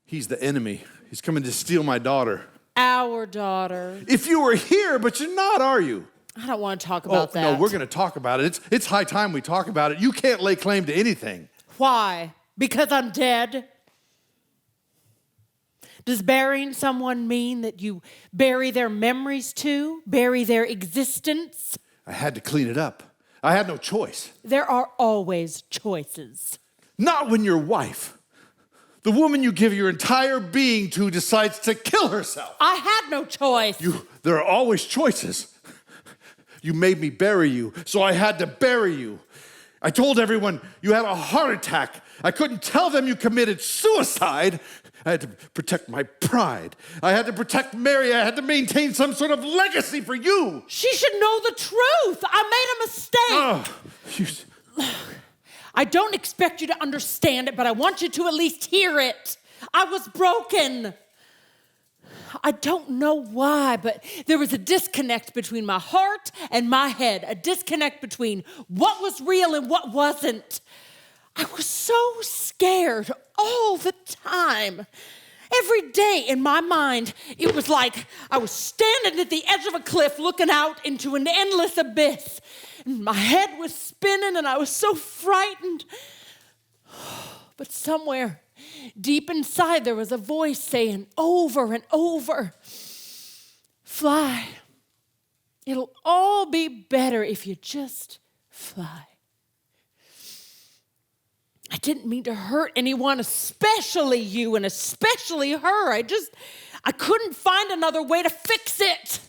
He's the enemy. He's coming to steal my daughter. Our daughter. If you were here, but you're not, are you? I don't want to talk about that. No, we're going to talk about it. It's high time we talk about it. You can't lay claim to anything. Why? Because I'm dead? Does burying someone mean that you bury their memories too? Bury their existence? I had to clean it up. I had no choice. There are always choices. Not when your wife, the woman you give your entire being to, decides to kill herself. I had no choice. There are always choices. You made me bury you, so I had to bury you. I told everyone you had a heart attack. I couldn't tell them you committed suicide. I had to protect my pride. I had to protect Mary. I had to maintain some sort of legacy for you. She should know the truth. I made a mistake. I don't expect you to understand it, but I want you to at least hear it. I was broken. I don't know why, but there was a disconnect between my heart and my head, a disconnect between what was real and what wasn't. I was so scared all the time. Every day in my mind, it was like I was standing at the edge of a cliff looking out into an endless abyss. And my head was spinning and I was so frightened. But somewhere deep inside, there was a voice saying over and over, fly. It'll all be better if you just fly. I didn't mean to hurt anyone, especially you and especially her. I couldn't find another way to fix it.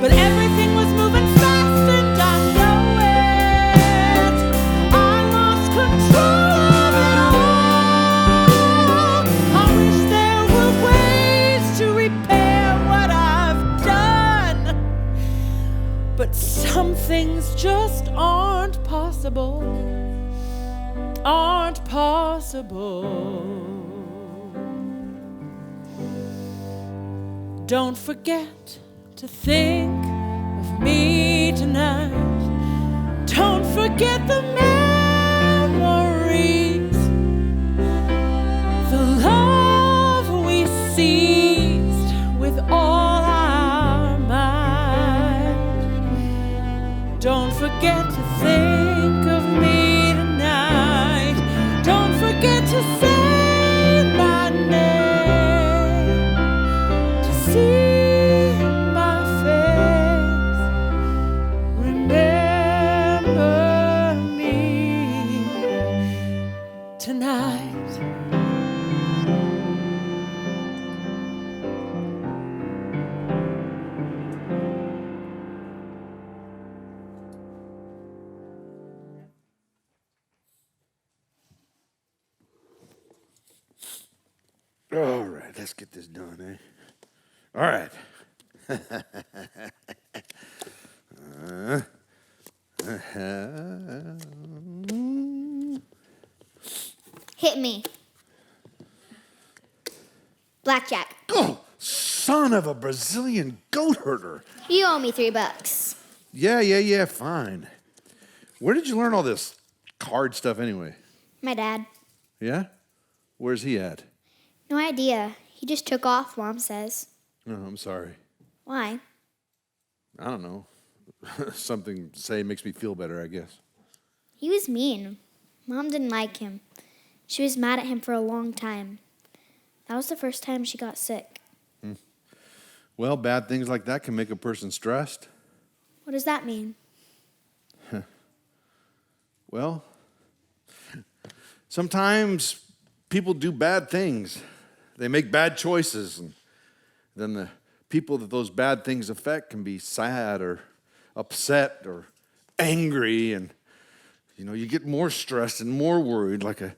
But everything was moving fast and I know it. I lost control of it all. I wish there were ways to repair what I've done. But some things just aren't possible. Aren't possible. Don't forget to think of me tonight. Don't forget the memories, the love we seized with all our might. Don't forget to think of me tonight. Don't forget to say my name, to see my face. Remember me tonight. All right, let's get this done, eh? All right. Hit me. Blackjack. Oh, son of a Brazilian goat herder. You owe me $3. Yeah, fine. Where did you learn all this card stuff anyway? My dad. Yeah? Where's he at? No idea. He just took off, Mom says. Oh, I'm sorry. Why? I don't know. Something to say makes me feel better, I guess. He was mean. Mom didn't like him. She was mad at him for a long time. That was the first time she got sick. Well, bad things like that can make a person stressed. What does that mean? Well, sometimes people do bad things. They make bad choices, and then the people that those bad things affect can be sad or upset or angry, and you get more stressed and more worried, like a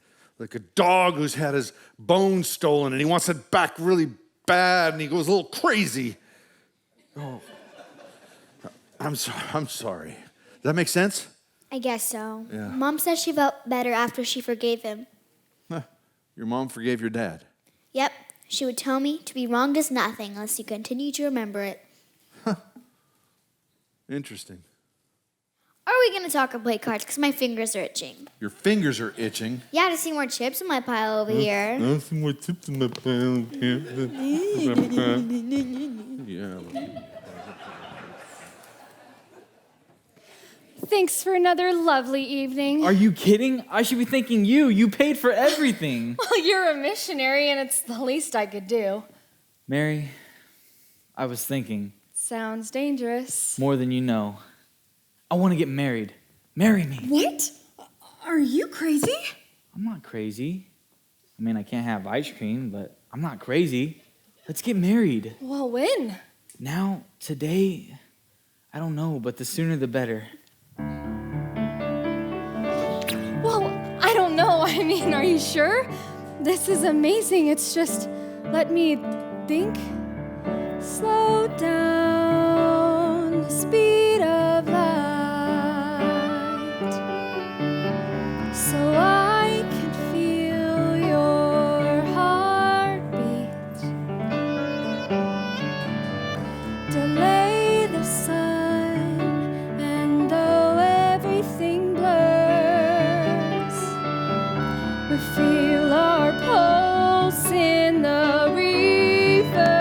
dog who's had his bone stolen and he wants it back really bad and he goes a little crazy. Oh, I'm sorry. Does that make sense? I guess so. Yeah. Mom says she felt better after she forgave him. Your mom forgave your dad. Yep. She would tell me to be wronged is nothing unless you continue to remember it. Interesting. Are we going to talk or play cards? Because my fingers are itching. Your fingers are itching. Yeah, to see more chips in my pile over here. Some more tips in my pile. Yeah. Thanks for another lovely evening. Are you kidding? I should be thanking you. You paid for everything. Well, you're a missionary, and it's the least I could do. Mary, I was thinking. Sounds dangerous. More than you know. I want to get married. Marry me. What? Are you crazy? I'm not crazy. I mean, I can't have ice cream, but I'm not crazy. Let's get married. Well, when? Now, today, I don't know, but the sooner the better. Well, I don't know. I mean, are you sure? This is amazing. It's just, let me think. Slow down, the speed of light, so I can feel your heartbeat. Delay the sun, and though everything blurs, we feel our pulse in the reverse.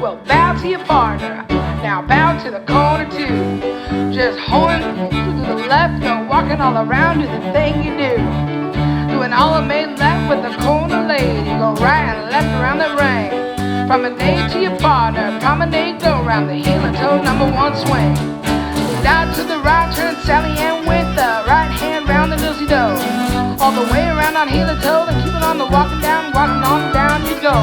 Well, bow to your partner. Now bow to the corner too. Just holding to the left, go walking all around, do the thing you do. Do an Ella Mae left with the corner lady. Go right and left around the ring. Promenade to your partner, promenade, go around the heel and toe, number one swing. Down to the right, turn Sally Ann with the right hand round the doozy-do. All the way around on heel and toe, then keep it on the walking on down you go.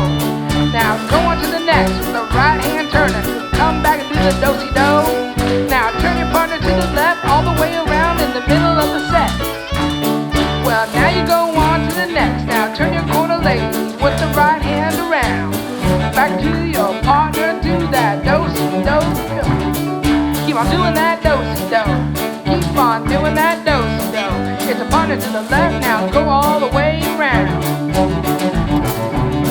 Now go on to the next with the right hand turning. Come back and do the dosey-do. Now turn your partner to the left, all the way around in the middle of the set. Well, now you go on to the next. Now turn your corner lady with the right hand around. Back to your partner, do that dosey-do. Keep on doing that dosey-do. Keep on doing that dosey-do. It's a partner to the left, now go all the way around.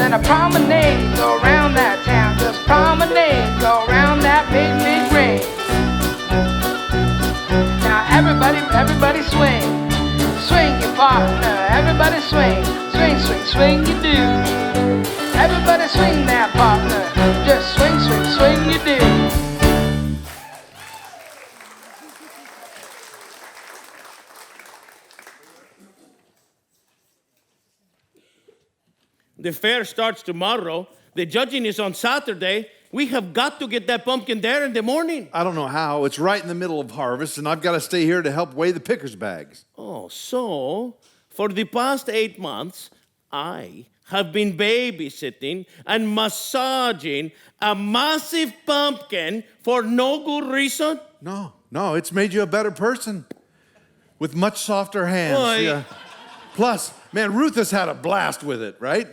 Then a promenade, go around that town. Just promenade, go around that big, big ring. Now everybody swing. Swing your partner, everybody swing. Swing, swing, swing you do. Everybody swing that partner. Just swing, swing, swing you do. The fair starts tomorrow. The judging is on Saturday. We have got to get that pumpkin there in the morning. I don't know how. It's right in the middle of harvest, and I've got to stay here to help weigh the pickers' bags. Oh, so for the past 8 months, I have been babysitting and massaging a massive pumpkin for no good reason? No, it's made you a better person with much softer hands. Boy. Yeah. Plus, man, Ruth has had a blast with it, right?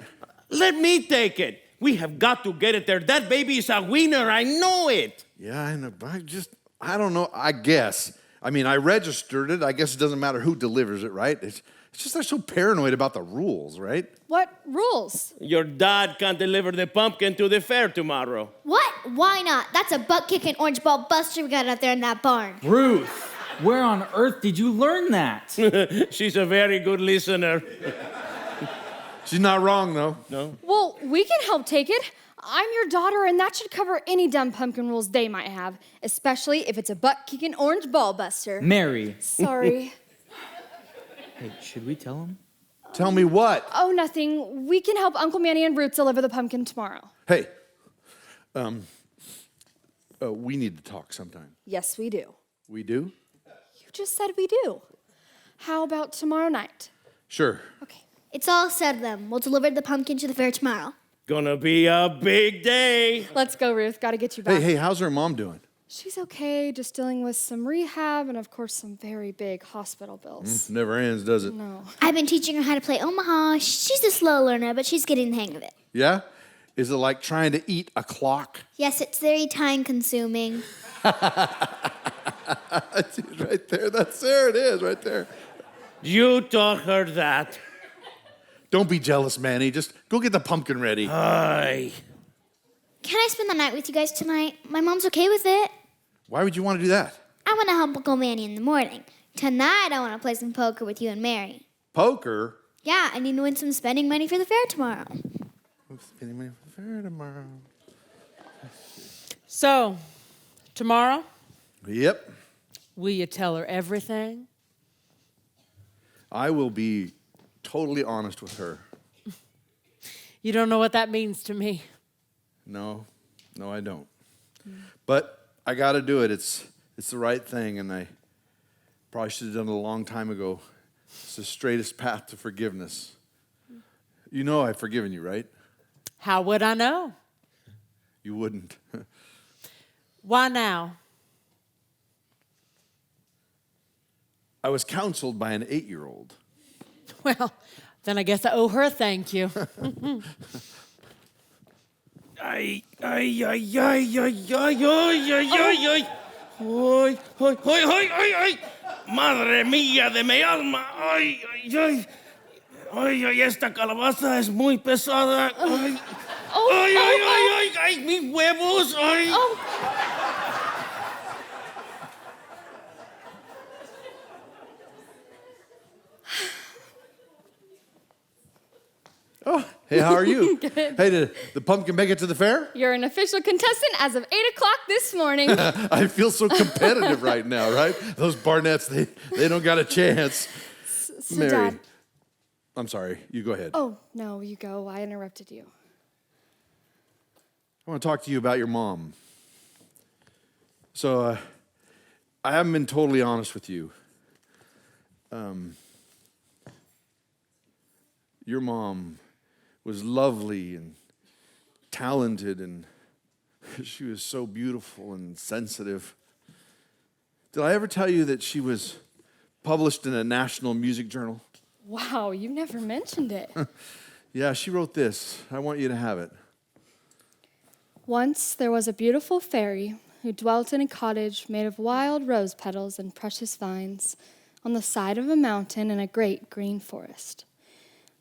Let me take it. We have got to get it there. That baby is a winner. I know it. Yeah, I know. I don't know. I guess. I mean, I registered it. I guess it doesn't matter who delivers it, right? It's just they're so paranoid about the rules, right? What rules? Your dad can't deliver the pumpkin to the fair tomorrow. What? Why not? That's a butt-kicking orange ball buster we got out there in that barn. Ruth, where on earth did you learn that? She's a very good listener. She's not wrong, though. No? Well, we can help take it. I'm your daughter, and that should cover any dumb pumpkin rules they might have, especially if it's a butt-kicking orange ball buster. Mary. Sorry. Hey, should we tell him? Tell me what? Oh, nothing. We can help Uncle Manny and Ruth deliver the pumpkin tomorrow. Hey, we need to talk sometime. Yes, we do. We do? You just said we do. How about tomorrow night? Sure. Okay. It's all said then. We'll deliver the pumpkin to the fair tomorrow. Gonna be a big day. Let's go, Ruth. Gotta get you back. Hey, how's her mom doing? She's okay, just dealing with some rehab and, of course, some very big hospital bills. Never ends, does it? No. I've been teaching her how to play Omaha. She's a slow learner, but she's getting the hang of it. Yeah? Is it like trying to eat a clock? Yes, it's very time-consuming. Right there. There it is, right there. You taught her that. Don't be jealous, Manny. Just go get the pumpkin ready. Aye. Can I spend the night with you guys tonight? My mom's okay with it. Why would you want to do that? I want to help Uncle Manny in the morning. Tonight, I want to play some poker with you and Mary. Poker? Yeah, I need to win some spending money for the fair tomorrow. Spending money for the fair tomorrow. So, tomorrow, Yep. will you tell her everything? I will be totally honest with her. You don't know what that means to me. No, I don't. But I got to do it. It's the right thing, and I probably should have done it a long time ago. It's the straightest path to forgiveness. You know I've forgiven you, right? How would I know? You wouldn't. Why now? I was counseled by an 8-year-old. Well, then I guess I owe her a thank you. Ay. Ay. Madre mía de mi alma. Ay, esta calabaza es muy pesada. Ay, mis huevos. Ay. Hey, how are you? Good. Hey, did the pumpkin make it to the fair? You're an official contestant as of 8 o'clock this morning. I feel so competitive right now, right? Those Barnetts, they don't got a chance. So Mary, Dad. I'm sorry. You go ahead. Oh, no, you go. I interrupted you. I want to talk to you about your mom. So, I haven't been totally honest with you. Your mom was lovely and talented, and she was so beautiful and sensitive. Did I ever tell you that she was published in a national music journal? Wow, you never mentioned it. Yeah, she wrote this. I want you to have it. Once there was a beautiful fairy who dwelt in a cottage made of wild rose petals and precious vines on the side of a mountain in a great green forest.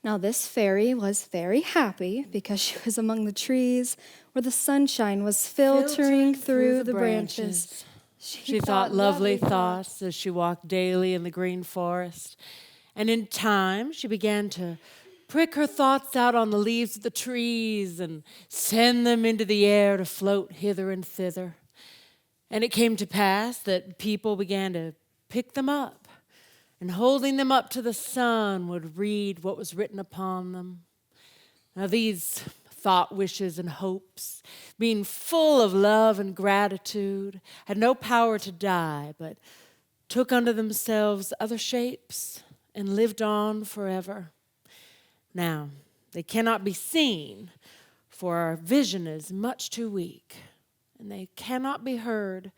Now this fairy was very happy because she was among the trees where the sunshine was filtering through the branches. She thought lovely thoughts as she walked daily in the green forest. And in time, she began to prick her thoughts out on the leaves of the trees and send them into the air to float hither and thither. And it came to pass that people began to pick them up, and holding them up to the sun would read what was written upon them. Now these thought, wishes, and hopes, being full of love and gratitude, had no power to die, but took unto themselves other shapes and lived on forever. Now, they cannot be seen, for our vision is much too weak, and they cannot be heard,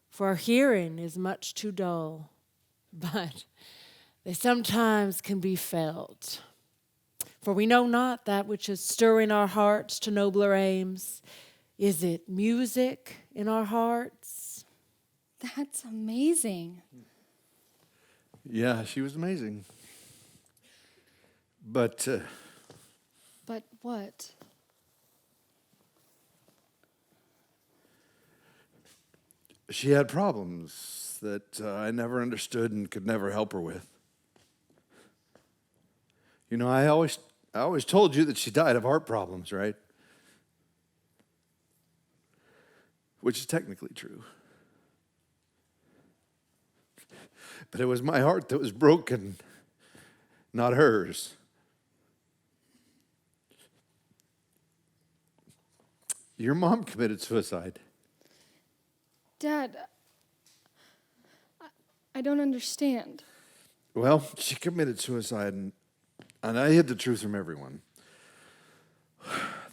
for our hearing is much too dull. But they sometimes can be felt. For we know not that which is stirring our hearts to nobler aims. Is it music in our hearts? That's amazing. Yeah, she was amazing. But But what? she had problems that I never understood and could never help her with. You know, I always told you that she died of heart problems, right? Which is technically true. But it was my heart that was broken, not hers. Your mom committed suicide. Dad, I don't understand. Well, she committed suicide, and I hid the truth from everyone.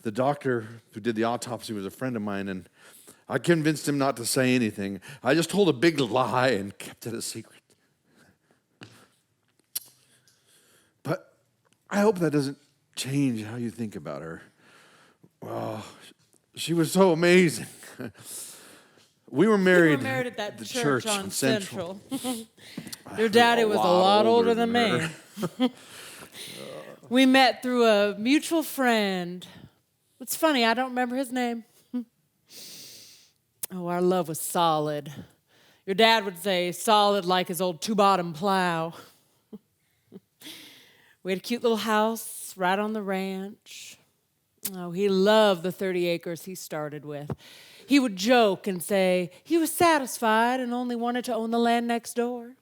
The doctor who did the autopsy was a friend of mine, and I convinced him not to say anything. I just told a big lie and kept it a secret. But I hope that doesn't change how you think about her. Well, she was so amazing. We were married, at that the church church on Central. Your daddy was a lot older than me. her. We met through a mutual friend. It's funny, I don't remember his name. Oh, our love was solid. Your dad would say solid like his old two-bottom plow. We had a cute little house right on the ranch. Oh, he loved the 30 acres he started with. He would joke and say he was satisfied and only wanted to own the land next door.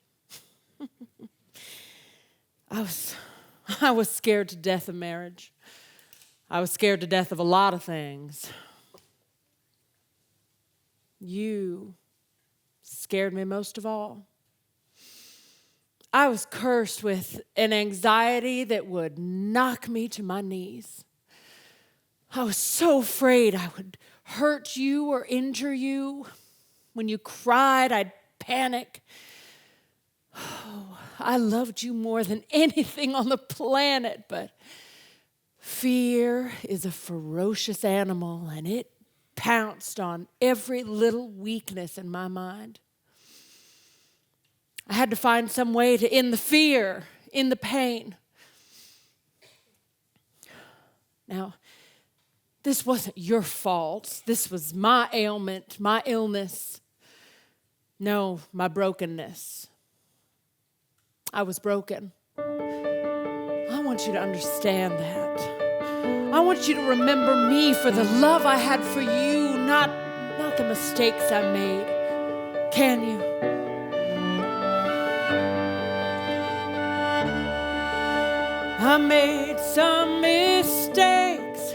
I was scared to death of marriage. I was scared to death of a lot of things. You scared me most of all. I was cursed with an anxiety that would knock me to my knees. I was so afraid I would hurt you or injure you. When you cried, I'd panic. Oh, I loved you more than anything on the planet, but fear is a ferocious animal, and it pounced on every little weakness in my mind. I had to find some way to end the fear, end the pain. Now, this wasn't your fault. This was my ailment, my illness. No, my brokenness. I was broken. I want you to understand that. want you to remember me for the love I had for you, not the mistakes I made. Can you? I made some mistakes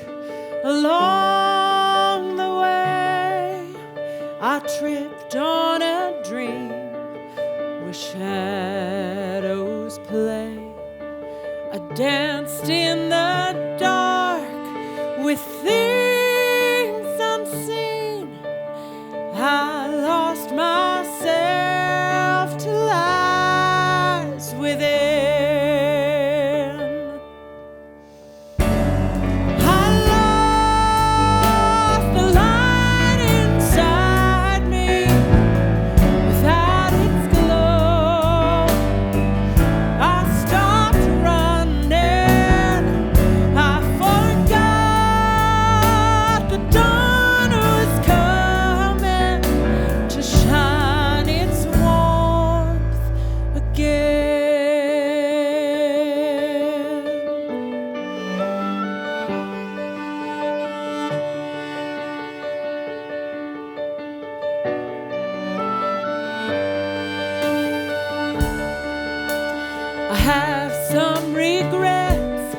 along the way. I tripped on a dream where shadows play. I danced in the dark with things unseen. I lost myself to lies within. I lost the light inside me without its glow. I stopped running. I forgot the dawn was coming to shine its warmth again. I have some regrets.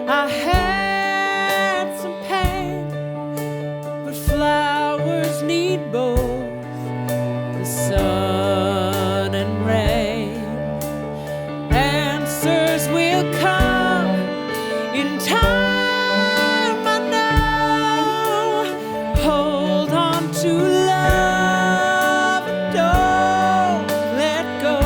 I had some pain, but flowers need both the sun and rain. Answers will come in time, I know. Hold on to love and don't let go.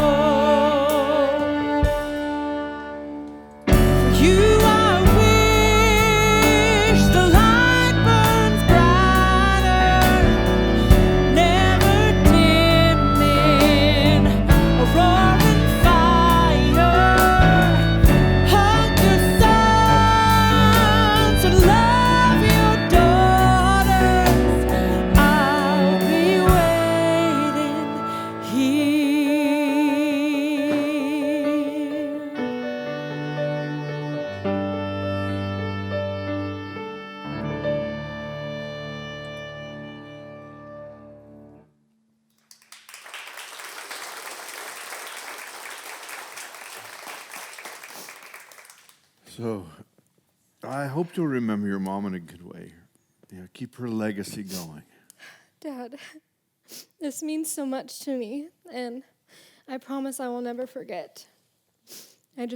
You, I wish the light burns brighter, never dimming, a roaring fire. Hug your sons and love your daughters. I'll be waiting here. So, I hope you'll remember your mom in a good way. Keep her legacy going. Dad, this means so much to me, and I promise I will never forget. I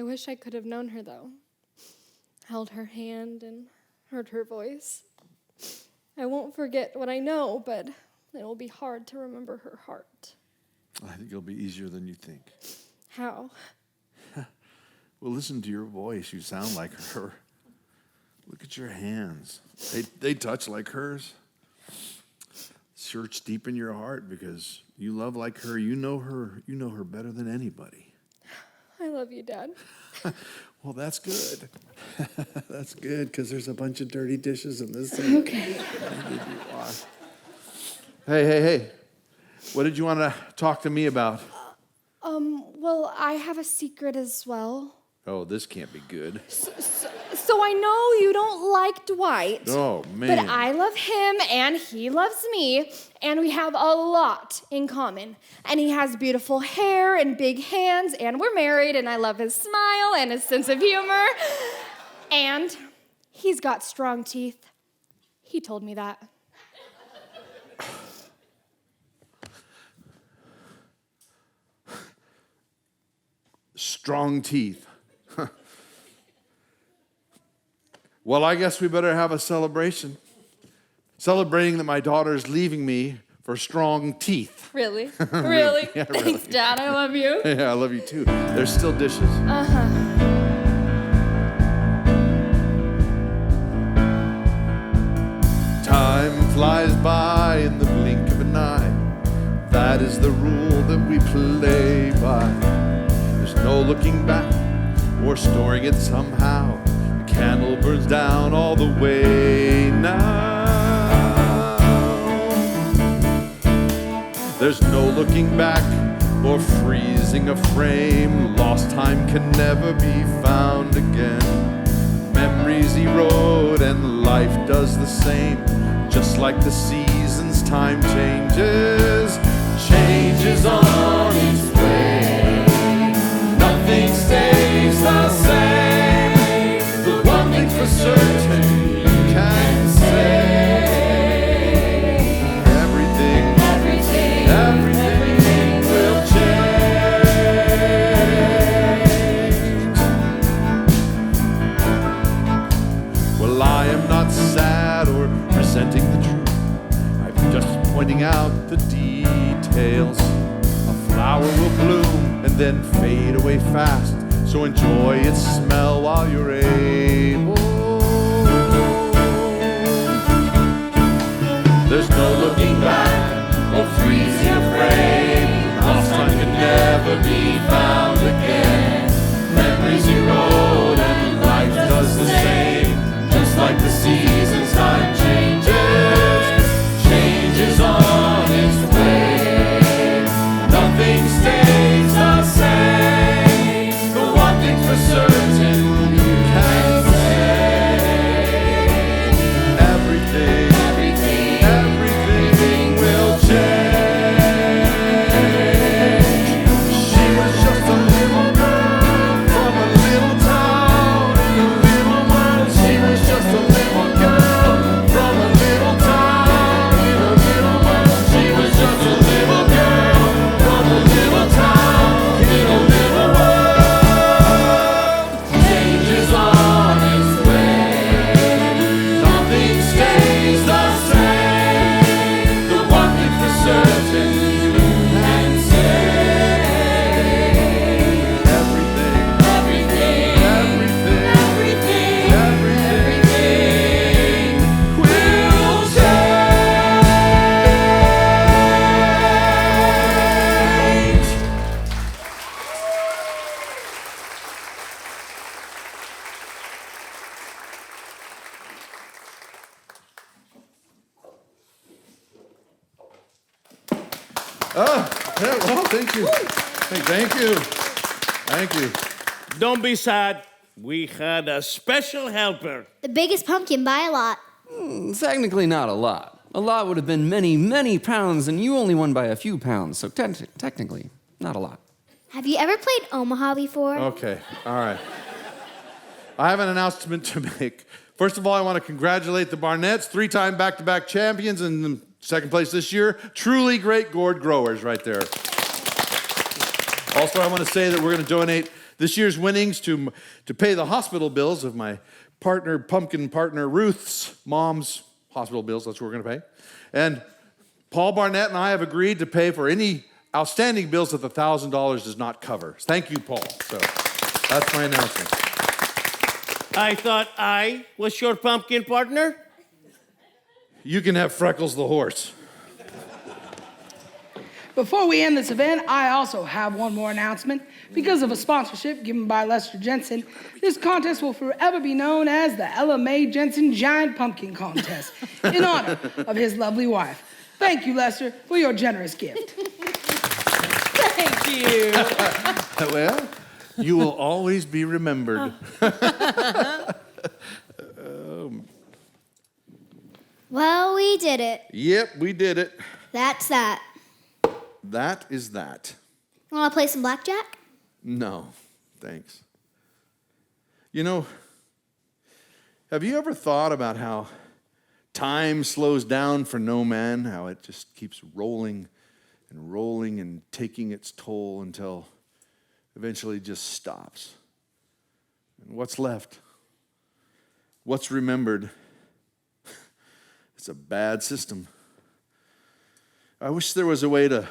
wish I could have known her, though. Held her hand and heard her voice. I won't forget what I know, but it will be hard to remember her heart. I think it'll be easier than you think. How? Well, listen to your voice. You sound like her. Look at your hands. They touch like hers. Search deep in your heart because you love like her. You know her better than anybody. I love you, Dad. Well, that's good. That's good because there's a bunch of dirty dishes in this thing. Okay. Hey. What did you want to talk to me about? Well, I have a secret as well. Oh, this can't be good. So I know you don't like Dwight. Oh, man. But I love him and he loves me, and we have a lot in common. And he has beautiful hair and big hands, and we're married, and I love his smile and his sense of humor. And he's got strong teeth. He told me that. Strong teeth. Well, I guess we better have a celebration. Celebrating that my daughter's leaving me for strong teeth. Really? Really? Yeah, really. Thanks, Dad. I love you. Yeah, I love you too. There's still dishes. Uh-huh. Time flies by in the blink of an eye. That is the rule that we play by. There's no looking back or storing it somehow. The candle burns down all the way now. There's no looking back or freezing a frame. Lost time can never be found again. Memories Memories erode and life does the same. Just like the seasons, time changes. Changes on its way. Nothing stays the same. But one thing's for certain, you can say. Everything will change. Well, I am not sad or resenting the truth. I'm just pointing out the details. A flower will bloom and then fade away fast. So enjoy its smell while you're able. There's no looking back or freezing afraid. Lost time can never be found again. Memories erode and life does the same. Just like the seasons, time changes. Changes on its way. Nothing stays the same. The one thing's for certain, you can say. Everything will change. She was just a little girl from a little town in a little world. She was just a little girl from a little town in a little world. She was just a little girl from a little town in a little world. Changes on its way. Nothing stays the same. The one thing for certain you can say. Everything will change. Yeah, well, thank you. Thank you. Don't be sad. We had a special helper. The biggest pumpkin by a lot. Technically not a lot. A lot would have been many, many pounds, and you only won by a few pounds, so technically, not a lot. Have you ever played Omaha before? Okay, all right. I have an announcement to make. First of all, I want to congratulate the Barnetts, 3-time back-to-back champions in second place this year. Truly great gourd growers right there. Also, I want to say that we're going to donate this year's winnings to pay the hospital bills of my pumpkin partner Ruth's mom's hospital bills. That's what we're going to pay. And Paul Barnett and I have agreed to pay for any outstanding bills that the $1,000 does not cover. Thank you, Paul. So that's my announcement. I thought I was your pumpkin partner. You can have Freckles the horse. Before we end this event, I also have one more announcement. Because of a sponsorship given by Lester Jensen, this contest will forever be known as the Ella Mae Jensen Giant Pumpkin Contest in honor of his lovely wife. Thank you, Lester, for your generous gift. Thank you. Well, you will always be remembered. Well, we did it. Yep, we did it. That's that. That is that. Want to play some blackjack? No, thanks. You know, have you ever thought about how time slows down for no man, how it just keeps rolling and taking its toll until eventually it just stops? And what's left? What's remembered? It's a bad system. I wish there was a way to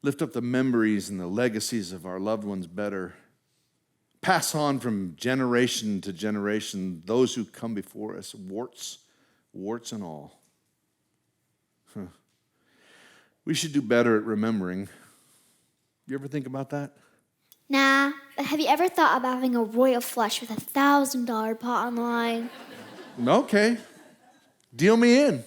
lift up the memories and the legacies of our loved ones better. Pass on from generation to generation those who come before us, warts and all. We should do better at remembering. You ever think about that? Nah, but have you ever thought about having a royal flush with $1,000 pot on the line? Okay. Deal me in.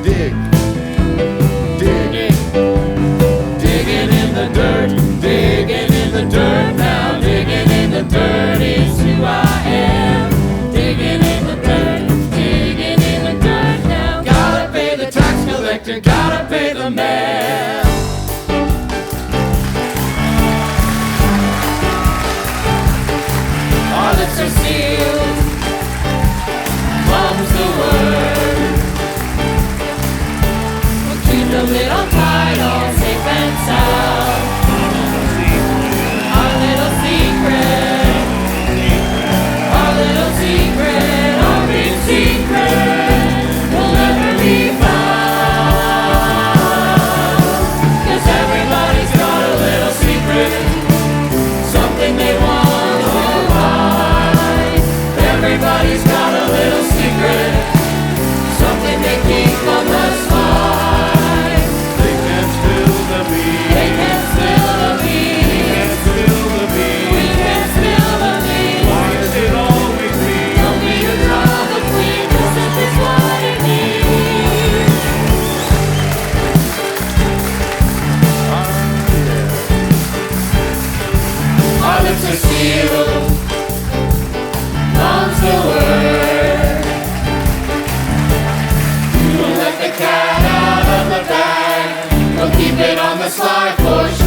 Dig. Digging in the dirt, digging in the dirt. lips are sealed. Mom's the word. We'll keep the lid on tight, all safe and sound. Our little secret, our little secret, our big secret will never be found. 'Cause everybody's got a little secret, something they want to hide. Everybody's got a little secret, something they keep on the slide. They can't spill the beans. They can't spill the beans. Spill the beans. We can't spill the beans. Why is it always me? Don't be a drama queen, 'cause this is what it means. Our lips are sealed. Mom's the word. You won't let the cat out of the bag. We'll keep it on the sly for sure.